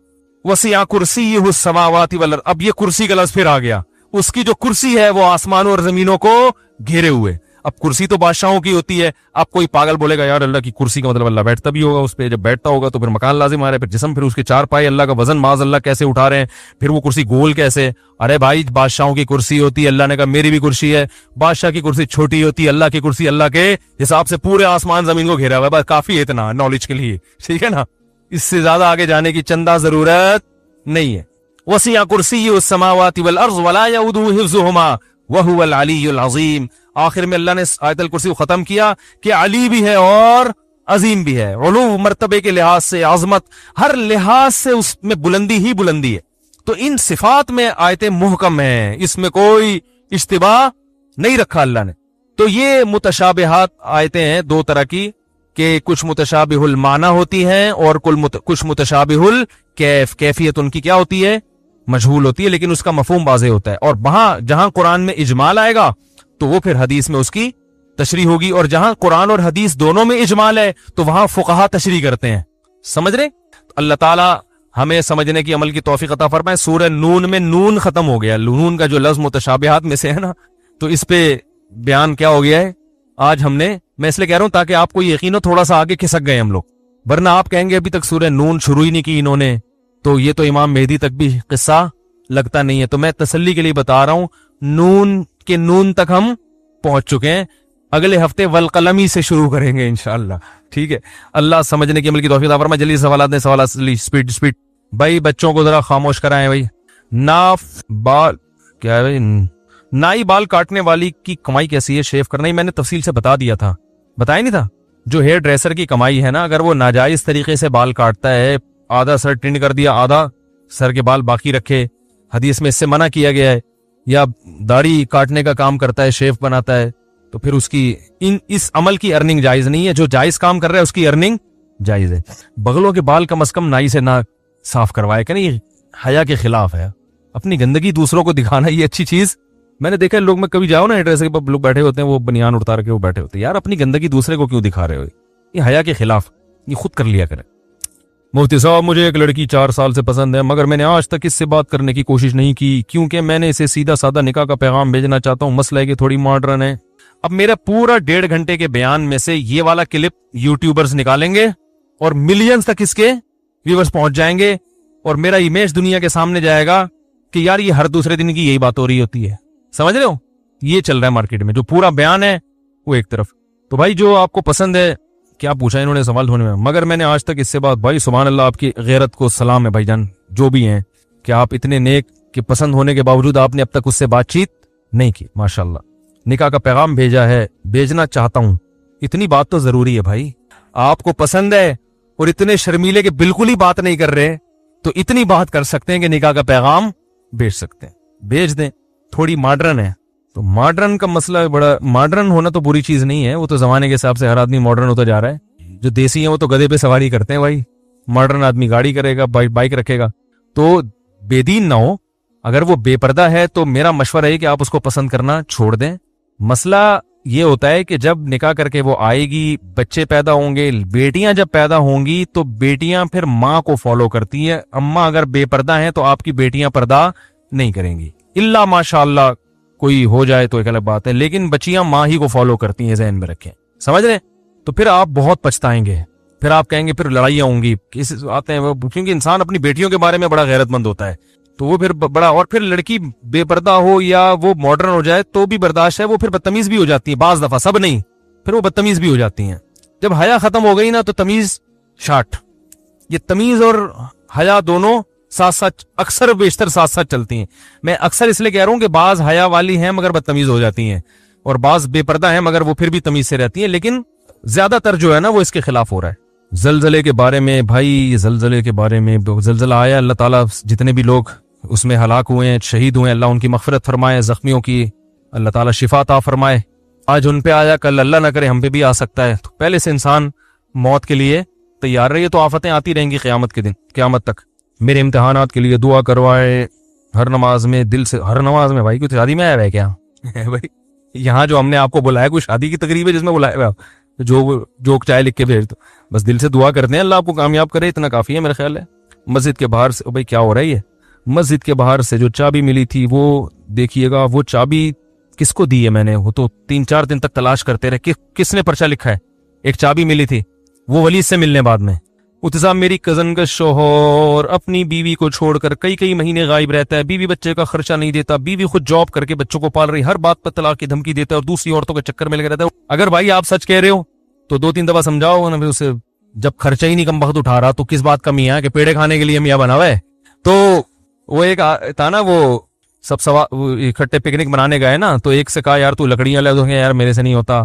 वसिअ कुर्सिय्युहु अस्समावाति वल अर्द। अब ये कुर्सी का लफ्ज़ फिर आ गया, उसकी जो कुर्सी है वो आसमानों और जमीनों को घेरे हुए। अब कुर्सी तो बादशाहों की होती है। अब कोई पागल बोलेगा यार अल्लाह की कुर्सी का मतलब अल्लाह बैठता भी होगा उस पर, जब बैठता होगा तो फिर मकान लाजिम आ रहा है, फिर जिस्म, फिर उसके चार पाए, अल्लाह का वजन माज अल्लाह कैसे उठा रहे हैं, फिर वो कुर्सी गोल कैसे? अरे भाई बादशाहों की कुर्सी होती है, अल्लाह ने कहा मेरी भी कुर्सी है। बादशाह की कुर्सी छोटी होती है, अल्लाह की कुर्सी अल्लाह के हिसाब से पूरे आसमान जमीन को घेरा हुआ है। बस काफी है इतना नॉलेज के लिए, ठीक है ना, इससे ज्यादा आगे जाने की चंदा जरूरत नहीं है। वसिअ कुर्सिय्युहु अस्समावाति वल अर्ज़ वला यऊदुहु हिफ्ज़ुहुमा व हुवल अलीयुल अज़ीम। आखिर में अल्लाह ने आयतुल कुर्सी को खत्म किया कि अली भी है और अजीम भी है। उलू मर्तबे के लिहाज से, आजमत, हर लिहाज से उसमें बुलंदी ही बुलंदी है। तो इन सिफात में आयतें मुहकम है, इसमें कोई इश्तिबा नहीं रखा अल्लाह ने। तो ये मुतशाबिहात आयतें हैं दो तरह की, कि कुछ मुतशाबिहुल माना होती हैं और कुछ मुतशाबिहुल कैफ, कैफियत उनकी क्या होती है? मजहूल होती है, लेकिन उसका मफहूम वाज़ेह होता है। और वहां जहां कुरान में इजमाल आएगा तो वो फिर हदीस में उसकी तशरीह होगी, और जहां कुरान और हदीस दोनों में इजमाल है तो वहां फुकहा तशरीह करते हैं। समझ रहे? अल्लाह ताला हमें समझने की, अमल की तौफीक अता फरमाए। सूरह नून में नून खत्म हो गया, नून का जो लफ्ज मुतशाबिहात में से है ना, तो इस पे बयान क्या हो गया है आज हमने। मैं इसलिए कह रहा हूं ताकि आपको यकीन हो, थोड़ा सा आगे खिसक गए हम लोग, वरना आप कहेंगे अभी तक सूरह नून शुरू ही नहीं की इन्होंने, तो ये तो इमाम मेहदी तक भी किस्सा लगता नहीं है। तो मैं तसल्ली के लिए बता रहा हूं, नून के नून तक हम पहुंच चुके हैं। अगले हफ्ते वल कलमी से शुरू करेंगे इंशाअल्लाह, ठीक है। अल्लाह समझने की, अमल की तौफीक अता फरमाए। जल्दी सवाल ने सवाल स्पीड भाई, बच्चों को जरा खामोश कराएं भाई। नाफ बाल क्या है भाई? नाई बाल काटने वाली की कमाई कैसी है? शेव करना ही मैंने तफसील से बता दिया था, बताया नहीं था? जो हेयर ड्रेसर की कमाई है ना, अगर वो नाजायज तरीके से बाल काटता है, आधा सर टिंड कर दिया, आधा सर के बाल बाकी रखे, हदीस में इससे मना किया गया है। या दाढ़ी काटने का काम करता है, शेफ बनाता है, तो फिर उसकी इस अमल की अर्निंग जायज नहीं है। जो जायज काम कर रहा है उसकी अर्निंग जायज है। बगलों के बाल कम से कम नाई से ना साफ करवाए, कि नहीं, हया के खिलाफ है। अपनी गंदगी दूसरों को दिखाना ये अच्छी चीज मैंने देखा है। लोग में कभी जाओ ना एड्रेस के लोग बैठे होते हैं, वो बनियान उतार के वो बैठे होते हैं। यार अपनी गंदगी दूसरे को क्यों दिखा रहे हो? ये हया के खिलाफ, ये खुद कर लिया करें। मुफ्ती साहब मुझे एक लड़की 4 साल से पसंद है, मगर मैंने आज तक इससे बात करने की कोशिश नहीं की, क्योंकि मैंने इसे सीधा साधा निकाह का पैगाम भेजना चाहता हूँ। मसला है कि थोड़ी मॉडर्न है। अब मेरा पूरा 1.5 घंटे के बयान में से ये वाला क्लिप यूट्यूबर्स निकालेंगे और मिलियंस तक इसके व्यूअर्स पहुंच जाएंगे, और मेरा इमेज दुनिया के सामने जाएगा कि यार ये हर दूसरे दिन की यही बात हो रही होती है। समझ रहे हो? ये चल रहा है मार्केट में। जो पूरा बयान है वो एक तरफ। तो भाई जो आपको पसंद है, क्या पूछा इन्होंने सवाल होने में, मगर मैंने आज तक इससे बात, भाई सुभान अल्लाह, आपकी गैरत को सलाम है भाईजान, जो भी हैं, कि आप इतने नेक के पसंद होने के बावजूद आपने अब तक उससे बातचीत नहीं की। माशाल्लाह, निकाह का पैगाम भेजा है, भेजना चाहता हूं। इतनी बात तो जरूरी है भाई। आपको पसंद है और इतने शर्मीले के बिल्कुल ही बात नहीं कर रहे, तो इतनी बात कर सकते हैं कि निकाह का पैगाम भेज सकते हैं। भेज दें। थोड़ी मॉडर्न है तो मॉडर्न का मसला बड़ा, मॉडर्न होना तो बुरी चीज नहीं है, वो तो जमाने के हिसाब से हर आदमी मॉडर्न होता जा रहा है। जो देसी है वो तो गधे पे सवारी करते हैं भाई, मॉडर्न आदमी गाड़ी करेगा, बाइक रखेगा। तो बेदीन ना हो। अगर वो बेपर्दा है तो मेरा मशवरा है कि आप उसको पसंद करना छोड़ दें। मसला ये होता है कि जब निकाह करके वो आएगी, बच्चे पैदा होंगे, बेटियां जब पैदा होंगी तो बेटियां फिर माँ को फॉलो करती है। अम्मा अगर बेपर्दा हैं तो आपकी बेटियां पर्दा नहीं करेंगी, इल्ला माशाअल्लाह कोई हो जाए तो एक अलग बात है, लेकिन बच्चियां माँ ही को फॉलो करती हैं, ज़हन में रखें। समझ रहे? तो फिर आप बहुत पछताएंगे, फिर आप कहेंगे फिर लड़ाइयां होंगी, केसेस आते हैं वो, क्योंकि इंसान अपनी बेटियों के बारे में बड़ा गैरतमंद होता है, तो वो फिर बड़ा, और फिर लड़की बेपर्दा हो या वो मॉडर्न हो जाए तो भी बर्दाश्त है, वो फिर बदतमीज भी हो जाती है बाज दफा, सब नहीं, फिर वो बदतमीज भी हो जाती हैं। जब हया खत्म हो गई ना तो तमीज शाट। ये तमीज और हया दोनों साथ साथ, अक्सर बेशतर साथ साथ चलती हैं। मैं अक्सर इसलिए कह रहा हूं कि बाज हया वाली हैं मगर बदतमीज हो जाती हैं, और बाज बेपर्दा हैं मगर वो फिर भी तमीज से रहती हैं, लेकिन ज्यादातर जो है ना वो इसके खिलाफ हो रहा है। जलजले के बारे में भाई, जलजले के बारे में, जलजला आया, अल्लाह ताला जितने भी लोग उसमें हलाक हुए हैं, शहीद हुए हैं, अल्लाह उनकी मगफिरत फरमाए, जख्मियों की अल्लाह ताला शिफा अता फरमाए। आज उन पे आया, कल अल्लाह ना करे हम पे भी आ सकता है, तो पहले से इंसान मौत के लिए तैयार रहिए। तो आफतें आती रहेंगी क़यामत के दिन, क़यामत तक। मेरे इम्तिहानात के लिए दुआ करवाए हर नमाज में, दिल से, हर नमाज में। भाई कुछ शादी में आया है क्या? भाई यहाँ जो हमने आपको बुलाया कोई शादी की तकरीब है जिसमें बुलाया हुआ, जो चाय लिख के भेज दो, बस दिल से दुआ करते हैं अल्लाह आपको कामयाब करे, इतना काफी है मेरा ख्याल है। मस्जिद के बाहर से, भाई क्या हो रहा है ये? मस्जिद के बाहर से जो चाबी मिली थी वो देखिएगा, वो चाबी किसको दी है मैंने, वो तो 3-4 दिन तक तलाश करते रहे किसने पर्चा लिखा है। एक चाबी मिली थी, वो वली से मिलने बाद में। उत्साह मेरी कजन का शोहर अपनी बीवी को छोड़कर कई महीने गायब रहता है, बीवी बच्चे का खर्चा नहीं देता, बीवी खुद जॉब करके बच्चों को पाल रही, हर बात पर तलाक की धमकी देता है और दूसरी औरतों के चक्कर में लगा रहता है। अगर भाई आप सच कह रहे हो तो 2-3 दफा समझाओ ना, फिर उसे जब खर्चा ही नहीं कम वक्त उठा रहा तो किस बात का मियाँ कि पेड़े खाने के लिए मियाँ बना हुआ है। तो वो एक था ना, वो सब इकट्ठे पिकनिक मनाने गए ना, तो एक से कहा यार तू लकड़ियां ले, तो यार मेरे से नहीं होता।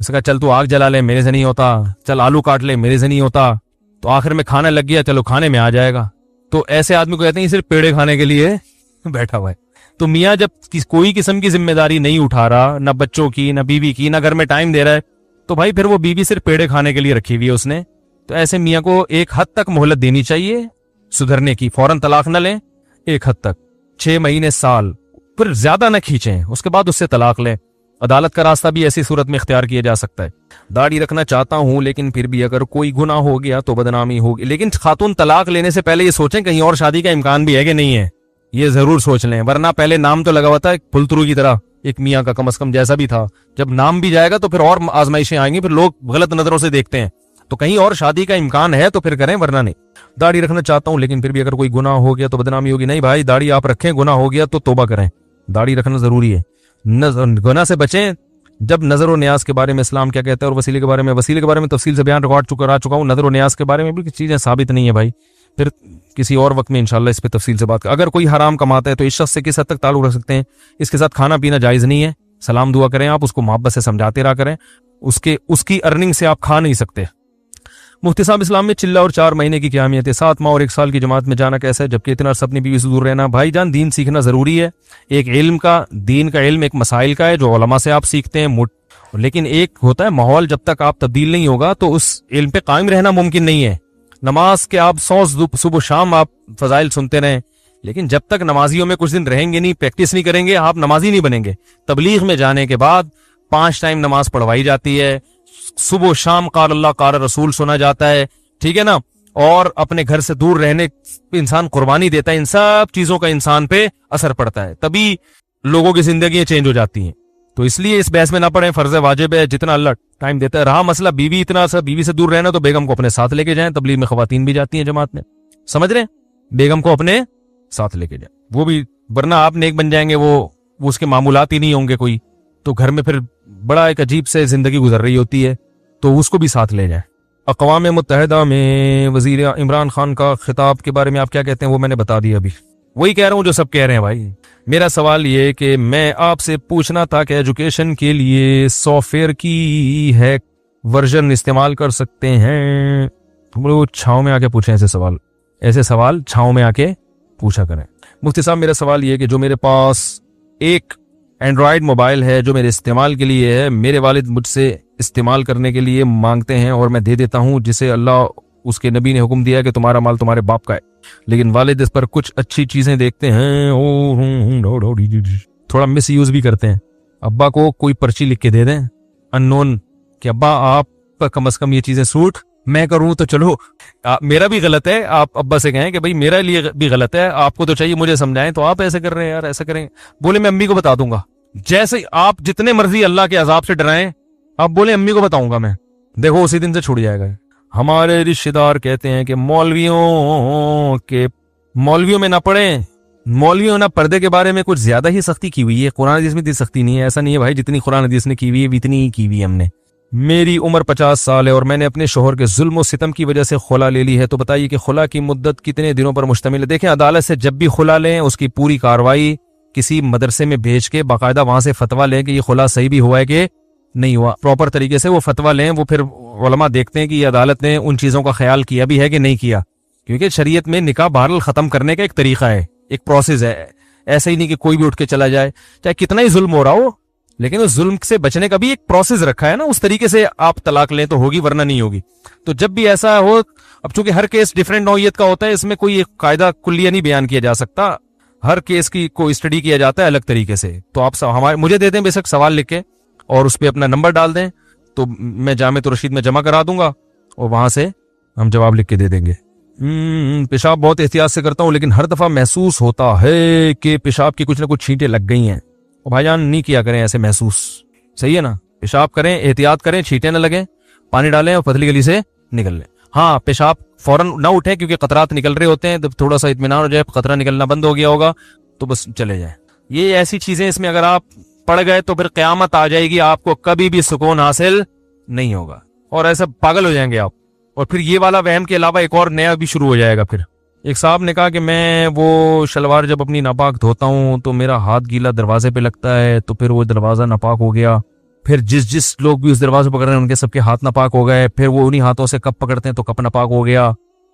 उसने कहा चल तू आग जला ले, मेरे से नहीं होता। चल आलू काट ले, मेरे से नहीं होता। तो आखिर में खाने लग गया, चलो खाने में आ जाएगा। तो ऐसे आदमी को कहते हैं सिर्फ पेड़े खाने के लिए बैठा हुआ है। तो मियाँ जब कोई किस्म की जिम्मेदारी नहीं उठा रहा, ना बच्चों की, ना बीवी की, ना घर में टाइम दे रहा है, तो भाई फिर वो बीवी सिर्फ पेड़े खाने के लिए रखी हुई है उसने। तो ऐसे मियाँ को एक हद तक मोहलत देनी चाहिए सुधरने की, फौरन तलाक न लें, एक हद तक 6 महीने, साल, फिर ज्यादा न खींचें, उसके बाद उससे तलाक लें। अदालत का रास्ता भी ऐसी सूरत में इख्तियार किया जा सकता है। दाढ़ी रखना चाहता हूं लेकिन फिर भी अगर कोई गुनाह हो गया तो बदनामी होगी। लेकिन खातून तलाक लेने से पहले ये सोचें कहीं और शादी का इम्कान भी है कि नहीं है, ये जरूर सोच लें, वरना पहले नाम तो लगा हुआ था फुलतरू की तरह एक मियाँ का, कम से कम जैसा भी था। जब नाम भी जाएगा तो फिर और आजमाइशें आएंगी, फिर लोग गलत नजरों से देखते हैं। तो कहीं और शादी का इम्कान है तो फिर करें, वरना नहीं। दाढ़ी रखना चाहता हूं लेकिन फिर भी अगर कोई गुनाह हो गया तो बदनामी होगी। नहीं भाई, दाढ़ी आप रखें, गुनाह हो गया तो तौबा करें, दाढ़ी रखना जरूरी है, गुनाह से बचें। जब नजर और न्याज के बारे में इस्लाम क्या कहता है, और वसीले के बारे में तफसील से बयान रिकॉर्ड करा चुका हूं। नजर और न्याज के बारे में भी चीजें साबित नहीं है भाई, फिर किसी और वक्त में इंशाल्लाह इस पे तफसील से बात कर। अगर कोई हराम कमाता है तो इस शख्स से किस हद तक ताल्लुक रख सकते हैं, इसके साथ खाना पीना जायज नहीं है। सलाम दुआ करें, आप उसको मोहब्बत से समझाते रहा करें, उसकी अर्निंग से आप खा नहीं सकते। मुफ्ती साहब, इस्लाम में चिल्ला और 4 महीने की क्या अहमियत है? 7 माह और 1 साल की जमात में जाना कैसा है, जबकि इतना अर्सा अपनी बीवी से दूर रहना? भाईजान, दीन सीखना जरूरी है। एक इल्म का, दीन का इल्म एक मसाइल का है जो उलमा से आप सीखते हैं, लेकिन एक होता है माहौल, जब तक आप तब्दील नहीं होगा तो उस इल्म पे कायम रहना मुमकिन नहीं है। नमाज के आप 100 सुबह शाम आप फजाइल सुनते रहें, लेकिन जब तक नमाजियों में कुछ दिन रहेंगे नहीं, प्रैक्टिस नहीं करेंगे, आप नमाजी नहीं बनेंगे। तबलीग में जाने के बाद 5 टाइम नमाज पढ़वाई जाती है, सुबह शाम क़ाल अल्लाह क़ाल रसूल सुना जाता है, ठीक है ना, और अपने घर से दूर रहने इंसान कुर्बानी देता है। इन सब चीजों का इंसान पे असर पड़ता है, तभी लोगों की जिंदगी चेंज हो जाती हैं। तो इसलिए इस बहस में ना पड़े, फर्ज वाजिब है जितना अल्लाह टाइम देता है। रहा मसला बीवी, इतना सा बीवी से दूर रहना, तो बेगम को अपने साथ लेके जाएं। तबलीग में खवातीन भी जाती हैं जमात में, समझ रहे हैं, बेगम को अपने साथ लेके जाए, वो भी, वरना आप नेक बन जाएंगे, वो उसके मामूलात ही नहीं होंगे कोई, तो घर में फिर बड़ा एक अजीब से जिंदगी गुजर रही होती है, तो उसको भी साथ ले जाए। अक़वाम मुत्तहिदा में वजीर इमरान खान का खिताब के बारे में आप क्या कहते हैं? वो मैंने बता दिया अभी, वही कह रहा हूं जो सब कह रहे हैं भाई। मेरा सवाल ये कि मैं आपसे पूछना था कि एजुकेशन के लिए सॉफ्टवेयर की है वर्जन इस्तेमाल कर सकते हैं? हम लोग छाँव में आके पूछें ऐसे सवाल छाँव में आके पूछा करें। मुफ्ती साहब, मेरा सवाल ये कि जो मेरे पास एक एंड्रॉयड मोबाइल है जो मेरे इस्तेमाल के लिए है, मेरे वालिद मुझसे इस्तेमाल करने के लिए मांगते हैं और मैं दे देता हूं, जिसे अल्लाह उसके नबी ने हुक्म दिया कि तुम्हारा माल तुम्हारे बाप का है, लेकिन वालिद इस पर कुछ अच्छी चीजें देखते हैं, थोड़ा मिस यूज भी करते हैं। अब्बा को कोई पर्ची लिख के दे दें अननोन कि अब्बा आप कम से कम ये चीजें सूट, मैं करूं तो चलो मेरा भी गलत है, आप अब्बा से कहें कि भाई मेरा लिए भी गलत है, आपको तो चाहिए मुझे समझाएं, तो आप ऐसे कर रहे हैं यार, ऐसा करें। बोले मैं अम्मी को बता दूंगा। जैसे आप जितने मर्जी अल्लाह के अजाब से डराएं, आप बोले अम्मी को बताऊंगा मैं, देखो उसी दिन से छूट जाएगा। हमारे रिश्तेदार कहते हैं कि मौलवियों में ना पढ़े, मौलवियों ना पर्दे के बारे में कुछ ज्यादा ही सख्ती की हुई है, कुरान हदीस में इतनी सख्ती नहीं है। ऐसा नहीं है भाई, जितनी कुरान हदीस ने की हुई है इतनी ही की हुई है हमने। मेरी उम्र 50 साल है और मैंने अपने शोहर के जुल्म और सितम की वजह से खुला ले ली है, तो बताइए कि खुला की मुद्दत कितने दिनों पर मुश्तमिल है? देखें, अदालत से जब भी खुला लें उसकी पूरी कार्रवाई किसी मदरसे में भेज के बाकायदा वहां से फतवा लें कि ये खुला सही भी हुआ है कि नहीं हुआ, प्रॉपर तरीके से वो फतवा लें। वो फिर उलमा देखते हैं कि ये अदालत ने उन चीजों का ख्याल किया भी है कि नहीं किया, क्योंकि शरीयत में निकाह बहरहाल खत्म करने का एक तरीका है, एक प्रोसेस है। ऐसा ही नहीं कि कोई भी उठ के चला जाए, चाहे कितना ही जुल्म हो रहा हो, लेकिन उस जुल्म से बचने का भी एक प्रोसेस रखा है ना, उस तरीके से आप तलाक लें तो होगी, वरना नहीं होगी। तो जब भी ऐसा हो, अब चूंकि हर केस डिफरेंट नौइयत का होता है, इसमें कोई एक कायदा कुल्लिया नहीं बयान किया जा सकता, हर केस की को स्टडी किया जाता है अलग तरीके से। तो आप हमारे मुझे दे दें बेशक सवाल लिख के और उस पर अपना नंबर डाल दें, तो मैं जामे रशीद में जमा करा दूंगा और वहां से हम जवाब लिख के दे देंगे। पेशाब बहुत एहतियात से करता हूँ, लेकिन हर दफा महसूस होता है कि पेशाब की कुछ ना कुछ छींटें लग गई हैं। और भाईजान नहीं किया करें ऐसे महसूस, सही है ना? पेशाब करें, एहतियात करें, छींटें ना लगे, पानी डालें और पतली गली से निकल लें। हाँ, पेशाब फौरन ना उठे क्योंकि कतरात निकल रहे होते हैं, जब थोड़ा सा इत्मीनान हो जाए, कतरा निकलना बंद हो गया होगा तो बस चले जाए। ये ऐसी चीजें, इसमें अगर आप पड़ गए तो फिर क़यामत आ जाएगी, आपको कभी भी सुकून हासिल नहीं होगा और ऐसा पागल हो जाएंगे आप। और फिर ये वाला वहम के अलावा एक और नया भी शुरू हो जाएगा। फिर एक साहब ने कहा कि मैं वो शलवार जब अपनी नापाक धोता हूँ तो मेरा हाथ गीला दरवाजे पे लगता है, तो फिर वो दरवाजा नापाक हो गया। फिर जिस लोग भी उस दरवाजे पकड़ रहे हैं उनके सबके हाथ नापाक हो गए। फिर वो उन्हीं हाथों से कप पकड़ते हैं तो कप नापाक हो गया।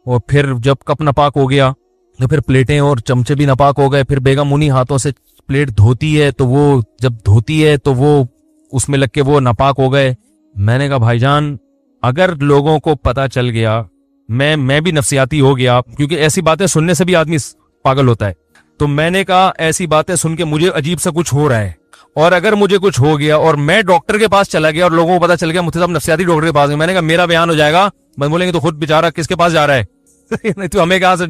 और फिर जब कप नापाक हो गया तो फिर प्लेटें और चमचे भी नापाक हो गए। फिर बेगम उन्हीं हाथों से प्लेट धोती है, तो वो जब धोती है तो वो उसमें लग के वो नापाक हो गए। मैंने कहा भाईजान, अगर लोगों को पता चल गया, मैं भी नफसियाती हो गया, क्योंकि ऐसी बातें सुनने से भी आदमी पागल होता है। तो मैंने कहा ऐसी बातें सुन के मुझे अजीब सा कुछ हो रहा है, और अगर मुझे कुछ हो गया और मैं डॉक्टर के पास चला गया और लोगों को पता चल गया मुफ्ती साहब नफसियाती डॉक्टर के पास गए, मैंने कहा मेरा बयान हो जाएगा। बस बोलेंगे तो खुद बेचारा किसके पास जा रहा है नहीं तो हमें कहा से।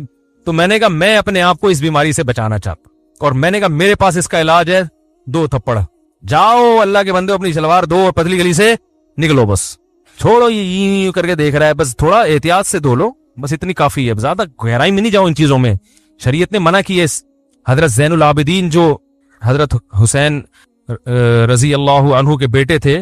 तो मैंने कहा मैं अपने आप को इस बीमारी से बचाना चाहता, और मैंने कहा मेरे पास इसका इलाज है, 2 थप्पड़, जाओ अल्लाह के बंदे अपनी सलवार दो और पतली गली से निकलो, बस छोड़ो ये करके देख रहा है, बस थोड़ा एहतियात से धो लो, बस इतनी काफी है, ज्यादा गहराई में नहीं जाओ इन चीजों में। शरीयत ने मना की है। हजरत ज़ैनुल आबिदीन जो हजरत हुसैन रजी अल्लाह अन्हु के बेटे थे,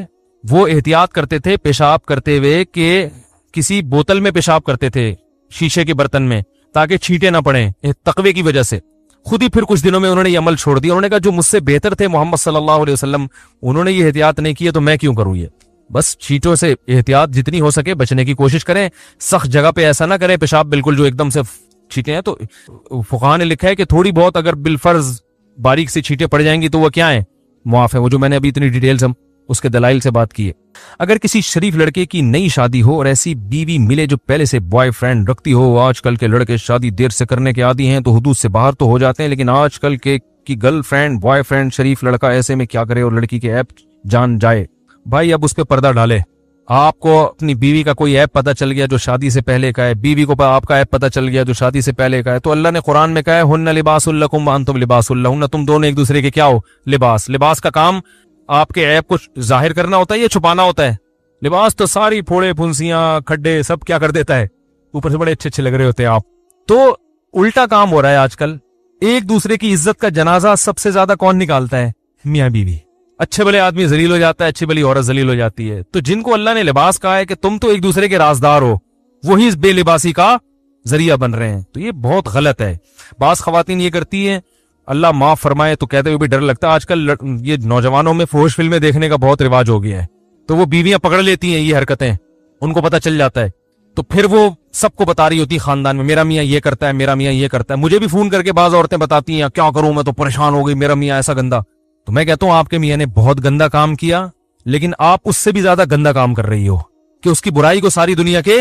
वो एहतियात करते थे पेशाब करते हुए कि किसी बोतल में पेशाब करते थे, शीशे के बर्तन में, ताकि छींटे ना पड़े तकवे की वजह से। खुद ही फिर कुछ दिनों में उन्होंने ये अमल छोड़ दिया। उन्होंने कहा जो मुझसे बेहतर थे मोहम्मद सल्लल्लाहु अलैहि वसल्लम, उन्होंने ये एहतियात नहीं किया तो मैं क्यों करूं ये। बस चीटों से एहतियात जितनी हो सके बचने की कोशिश करें। सख्त जगह पे ऐसा ना करें, पेशाब बिल्कुल जो एकदम से छींटे हैं। तो फुकाहा ने लिखा है कि थोड़ी बहुत अगर बिलफर्ज बारीक सी छींटे पड़ जाएंगी तो वो क्या है, मुआफ है। वो जो मैंने अभी इतनी डिटेल्स हम उसके दलाइल से बात की है। अगर किसी शरीफ लड़के की नई शादी हो और ऐसी बीवी मिले जो पहले से बॉयफ्रेंड रखती हो, आजकल के लड़के शादी देर से करने के आदी हैं तो हुदूद से बाहर तो हो जाते हैं, लेकिन आजकल के की गर्लफ्रेंड बॉयफ्रेंड शरीफ लड़का ऐसे में क्या करे और लड़की के ऐप जान जाए, भाई अब उस पर पर्दा डाले। आपको अपनी बीवी का कोई ऐप पता चल गया जो शादी से पहले का है, बीवी को आपका ऐप पता चल गया जो शादी से पहले का है, तो अल्लाह ने कुरान में कहा है हुन्ना लिबासुल लकुम व अंतुम लिबासुल लहुन्ना, तुम दोनों एक दूसरे के क्या हो, लिबास। लिबास का काम आपके ऐप को जाहिर करना होता है या छुपाना होता है? लिबास तो सारी फोड़े फुंसियां खड्डे सब क्या कर देता है, ऊपर से बड़े अच्छे अच्छे लग रहे होते हैं आप। तो उल्टा काम हो रहा है आजकल। एक दूसरे की इज्जत का जनाजा सबसे ज्यादा कौन निकालता है? मियां बीवी। अच्छे भले आदमी जलील हो जाता है, अच्छी भली औरत जलील हो जाती है। तो जिनको अल्लाह ने लिबास कहा है कि तुम तो एक दूसरे के राजदार हो, वही इस बेलिबासी का जरिया बन रहे हैं। तो ये बहुत गलत है। बास खवातीन ये करती है, अल्लाह माफ फरमाए तो कहते हुए भी डर लगता है। आजकल ये नौजवानों में फोश फिल्में देखने का बहुत रिवाज हो गया है, तो वो बीवियां पकड़ लेती हैं ये हरकतें, उनको पता चल जाता है, तो फिर वो सबको बता रही होती है खानदान में, मेरा मियां ये करता है, मेरा मियां ये करता है। मुझे भी फोन करके बाज औरतें बताती हैं, क्या करूं मैं तो परेशान हो गई, मेरा मियां ऐसा गंदा। तो मैं कहता हूं आपके मियां ने बहुत गंदा काम किया, लेकिन आप उससे भी ज्यादा गंदा काम कर रही हो कि उसकी बुराई को सारी दुनिया के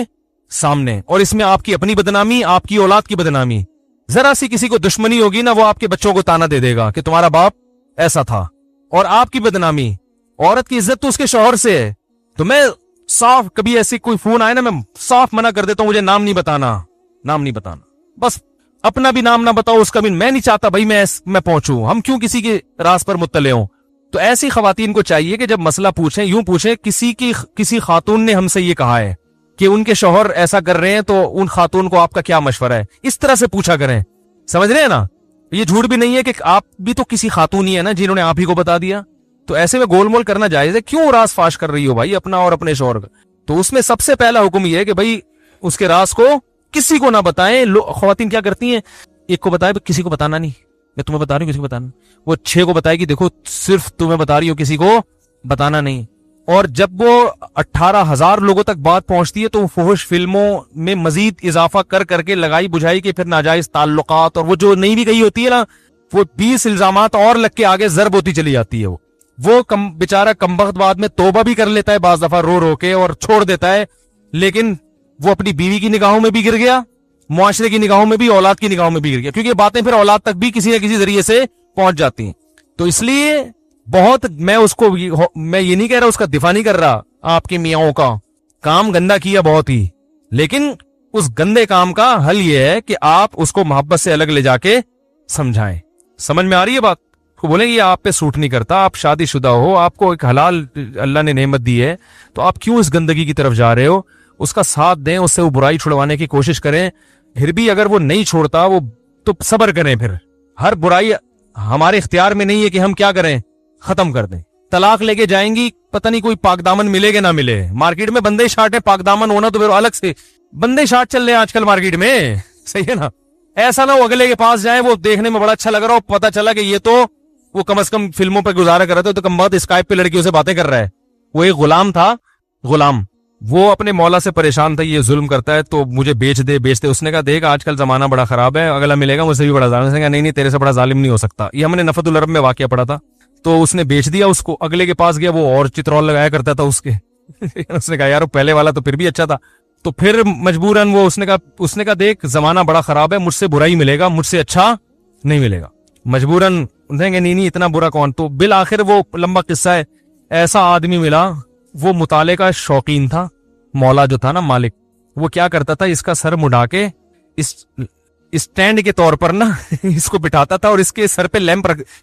सामने, और इसमें आपकी अपनी बदनामी, आपकी औलाद की बदनामी। जरा सी किसी को दुश्मनी होगी ना, वो आपके बच्चों को ताना दे देगा कि तुम्हारा बाप ऐसा था, और आपकी बदनामी। औरत की इज्जत तो उसके शौहर से है। तो मैं साफ, कभी ऐसी कोई फोन आए ना, मैं साफ मना कर देता हूं, मुझे नाम नहीं बताना, नाम नहीं बताना, बस अपना भी नाम ना बताओ, उसका भी। मैं नहीं चाहता भाई मैं पहुंचूं, हम क्यों किसी के राज पर मुत्तले हों। तो ऐसी खवातीन को चाहिए कि जब मसला पूछें यूं पूछें, किसी खातून ने हमसे ये कहा है कि उनके शौहर ऐसा कर रहे हैं, तो उन खातून को आपका क्या मशवरा है, इस तरह से पूछा करें। समझ रहे हैं ना? ये झूठ भी नहीं है कि आप भी तो किसी खातून ही है ना जिन्होंने आप ही को बता दिया। तो ऐसे में गोलमोल करना जायज है? क्यों राज फाश कर रही हो भाई अपना और अपने शौहर का? तो उसमें सबसे पहला हुक्म यह है कि भाई उसके राज को किसी को ना बताएं। खवातीन क्या करती हैं, एक को बताए किसी को बताना नहीं, मैं तुम्हें बता रही हूँ किसी को बताना। वो 6 को बताएगी, देखो सिर्फ तुम्हें बता रही हो, किसी को बताना नहीं। और जब वो 18,000 लोगों तक बात पहुंचती है तो वो फुहश फिल्मों में मजीद इजाफा कर करके लगाई बुझाई के फिर नाजायज ताल्लुकात, और वो जो नहीं भी गई होती है ना, वो 20 इल्जामात और लग के आगे जरब होती चली जाती है। वो बेचारा कमबख्त बाद में तौबा भी कर लेता है बाज दफा रो रो के और छोड़ देता है, लेकिन वो अपनी बीवी की निगाहों में भी गिर गया, मुआशरे की निगाहों में भी, औलाद की निगाहों में भी गिर गया, क्योंकि ये बातें फिर औलाद तक भी किसी न किसी जरिए से पहुंच जाती हैं। तो इसलिए बहुत, मैं ये नहीं कह रहा, उसका दिफा नहीं कर रहा, आपके मियाओं का काम गंदा किया बहुत ही, लेकिन उस गंदे काम का हल ये है कि आप उसको मोहब्बत से अलग ले जाके समझाएं। समझ में आ रही है बात? को बोलेंगे ये आप पे सूट नहीं करता, आप शादीशुदा हो, आपको एक हलाल अल्लाह ने नेमत दी है, तो आप क्यों इस गंदगी की तरफ जा रहे हो? उसका साथ दें, उससे वो बुराई छुड़वाने की कोशिश करें। फिर भी अगर वो नहीं छोड़ता, वो तो सब्र करें। फिर हर बुराई हमारे इख्तियार में नहीं है कि हम क्या करें, खत्म कर दें। तलाक लेके जाएंगी, पता नहीं कोई पाकदामन मिलेगा ना मिले। मार्केट में बंदे शार्ट है, पाकदामन होना तो फिर अलग से। बंदे शार्ट चल रहे हैं आजकल मार्केट में, सही है ना? ऐसा ना हो अगले के पास जाए, वो देखने में बड़ा अच्छा लग रहा हो, पता चला कि ये तो वो कम से कम फिल्मों पर गुजारा कर रहा था, तो कम बहुत स्काइप पे लड़कियों से बातें कर रहा है। वो एक गुलाम था, गुलाम, वो अपने मौला से परेशान था, ये जुल्म करता है तो मुझे बेच दे। उसने कहा देख आजकल जमाना बड़ा खराब है, अगला मिलेगा मुझसे भी बड़ा जालिम। उसने कहा नहीं तेरे से बड़ा जालिम नहीं हो सकता। ये हमने नफतुल अरब में वाकया पढ़ा था। तो उसने बेच दिया उसको, अगले के पास गया, वो और चित्रौल लगाया करता था उसके उसने कहा यार पहले वाला तो फिर भी अच्छा था। तो फिर मजबूरन वो उसने कहा देख जमाना बड़ा खराब है, मुझसे बुरा ही मिलेगा, मुझसे अच्छा नहीं मिलेगा। मजबूरन कहेंगे नहीं इतना बुरा कौन। तो बिल आखिर वो लंबा किस्सा है, ऐसा आदमी मिला, वो मुताले का शौकीन था। मौला जो था ना, मालिक, वो क्या करता था, इसका सर मुड़ा के इस स्टैंड के तौर पर ना इसको बिठाता था और इसके सर पे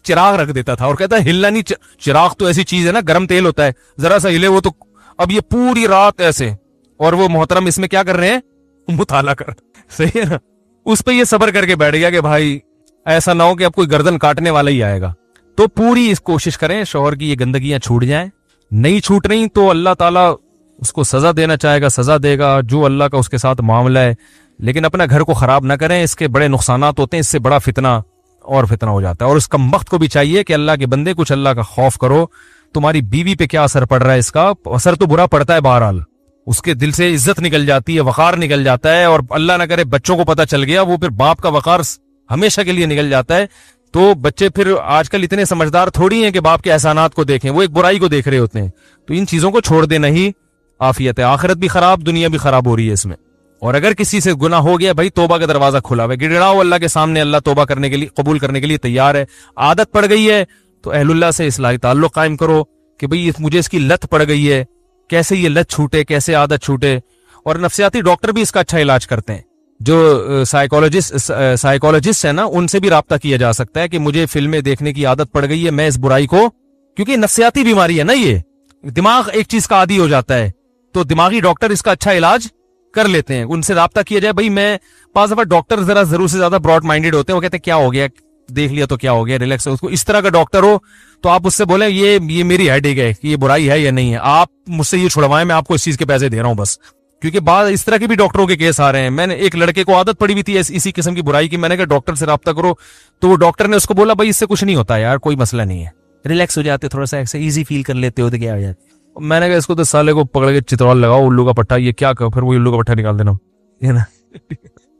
चिराग रख देता था और कहता हिलना नहीं। चिराग तो ऐसी चीज है ना, गर्म तेल होता है, जरा सा हिले वो तो। अब ये पूरी रात ऐसे, और वो मोहतरम इसमें क्या कर रहे हैं, मुताला कर, सही है ना? उस पे ये सब्र करके बैठ गया कि भाई ऐसा ना हो कि अब कोई गर्दन काटने वाला ही आएगा। तो पूरी इस कोशिश करें शौहर की ये गंदगियां छूट जाएं। नहीं छूट रही तो अल्लाह ताला उसको सजा देना चाहेगा, सजा देगा, जो अल्लाह का उसके साथ मामला है। लेकिन अपना घर को खराब ना करें, इसके बड़े नुकसानात होते हैं, इससे बड़ा फितना और फितना हो जाता है। और उस कमबख्त को भी चाहिए कि अल्लाह के बंदे कुछ अल्लाह का खौफ करो, तुम्हारी बीवी पे क्या असर पड़ रहा है, इसका असर तो बुरा पड़ता है। बहरहाल उसके दिल से इज्जत निकल जाती है, वकार निकल जाता है, और अल्लाह ना करे बच्चों को पता चल गया, वो फिर बाप का वकार हमेशा के लिए निकल जाता है। तो बच्चे फिर आजकल इतने समझदार थोड़ी हैं कि बाप के एहसानात को देखें, वो एक बुराई को देख रहे होते हैं। तो इन चीजों को छोड़ देना ही आफियत है। आखिरत भी खराब, दुनिया भी खराब हो रही है इसमें। और अगर किसी से गुनाह हो गया, भाई तौबा का दरवाजा खुला हुआ है, गिड़गिड़ाओ अल्लाह के सामने, अल्लाह तौबा करने के लिए, कबूल करने के लिए तैयार है। आदत पड़ गई है तो अहलुल्लाह से इस्लाही ताल्लुक कायम करो कि भाई मुझे इसकी लत पड़ गई है, कैसे ये लत छूटे, कैसे आदत छूटे। और नफ्सियाती डॉक्टर भी इसका अच्छा इलाज करते हैं। जो साइकोलॉजिस्ट है ना, उनसे भी राब्ता किया जा सकता है कि मुझे फिल्में देखने की आदत पड़ गई है, मैं इस बुराई को, क्योंकि नफ्सियाती बीमारी है ना, ये दिमाग एक चीज का आदी हो जाता है, तो दिमागी डॉक्टर इसका अच्छा इलाज कर लेते हैं। उनसे राब्ता किया जाए। भाई मैं पास दफा डॉक्टर जरा जरूर से ज्यादा ब्रॉड माइंडेड होते हैं, वो कहते हैं क्या हो गया, देख लिया तो क्या हो गया, रिलैक्स है। उसको इस तरह का डॉक्टर हो तो आप उससे बोले ये मेरी हेडेक है, कि ये बुराई है या नहीं है, आप मुझसे ये छुड़वाएं, मैं आपको इस चीज के पैसे दे रहा हूं बस। क्योंकि बाद इस तरह के भी डॉक्टरों के केस आ रहे हैं। मैंने एक लड़के को आदत पड़ी हुई थी इसी किस्म की बुराई की, मैंने कहा डॉक्टर से राब्ता करो, तो वो डॉक्टर ने उसको बोला भाई इससे कुछ नहीं होता यार, कोई मसला नहीं है, रिलैक्स हो जाते, थोड़ा सा ऐसे इजी फील कर लेते हो तो क्या हो जाता। मैंने कहा इसको तो साले को पकड़ के चित्रौल लगाओ, उल्लू का पट्टा, ये क्या कहो, फिर वो उल्लू का पट्टा निकाल देना, है ना।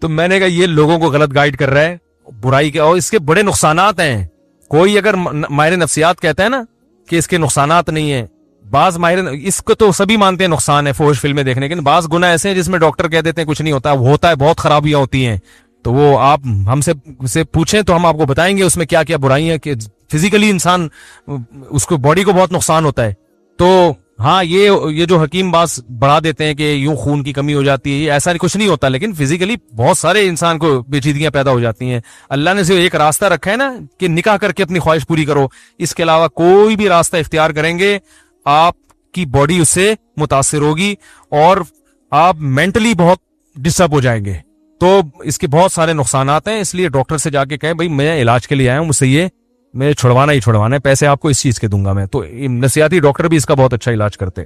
तो मैंने कहा ये लोगों को गलत गाइड कर रहा है बुराई के, और इसके बड़े नुकसानात हैं। कोई अगर माहिर नफ्सियात कहता है ना कि इसके नुकसानात नहीं है, बाज माहिर, इसको तो सभी मानते हैं नुकसान है फोश फिल्में देखने के, बाज गुना ऐसे हैं जिसमें डॉक्टर कह देते हैं कुछ नहीं होता, होता है, बहुत खराबियां होती हैं। तो वो आप हमसे पूछें तो हम आपको बताएंगे उसमें क्या क्या बुराइयां, कि फिजिकली इंसान उसको बॉडी को बहुत नुकसान होता है। तो हाँ, ये जो हकीम बास बढ़ा देते हैं कि यूं खून की कमी हो जाती है, ऐसा कुछ नहीं होता, लेकिन फिजिकली बहुत सारे इंसान को पेचीदगियां पैदा हो जाती हैं। अल्लाह ने सिर्फ एक रास्ता रखा है ना कि निकाह करके अपनी ख्वाहिश पूरी करो, इसके अलावा कोई भी रास्ता इख्तियार करेंगे आपकी बॉडी उससे मुतासिर होगी और आप मेंटली बहुत डिस्टर्ब हो जाएंगे। तो इसके बहुत सारे नुकसानात हैं, इसलिए डॉक्टर से जाके कहें भाई मैं इलाज के लिए आया हूं, मुझसे ये मैं छुड़वाना ही छुड़वाना है, पैसे आपको इस चीज के दूंगा मैं। तो नसियाती डॉक्टर भी इसका बहुत अच्छा इलाज करते।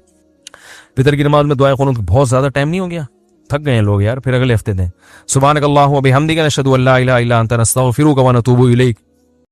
फितर की नमाज में दुआ क़ुनूत, बहुत ज्यादा टाइम नहीं हो गया, थक गए हैं लोग यार, फिर अगले हफ्ते दें। सुब्हानक अल्लाहुम्मा व बिहम्दिका नशहदु अल्ला इलाहा इल्ला अंता नस्तगफिरुका व नतूबु इलैक।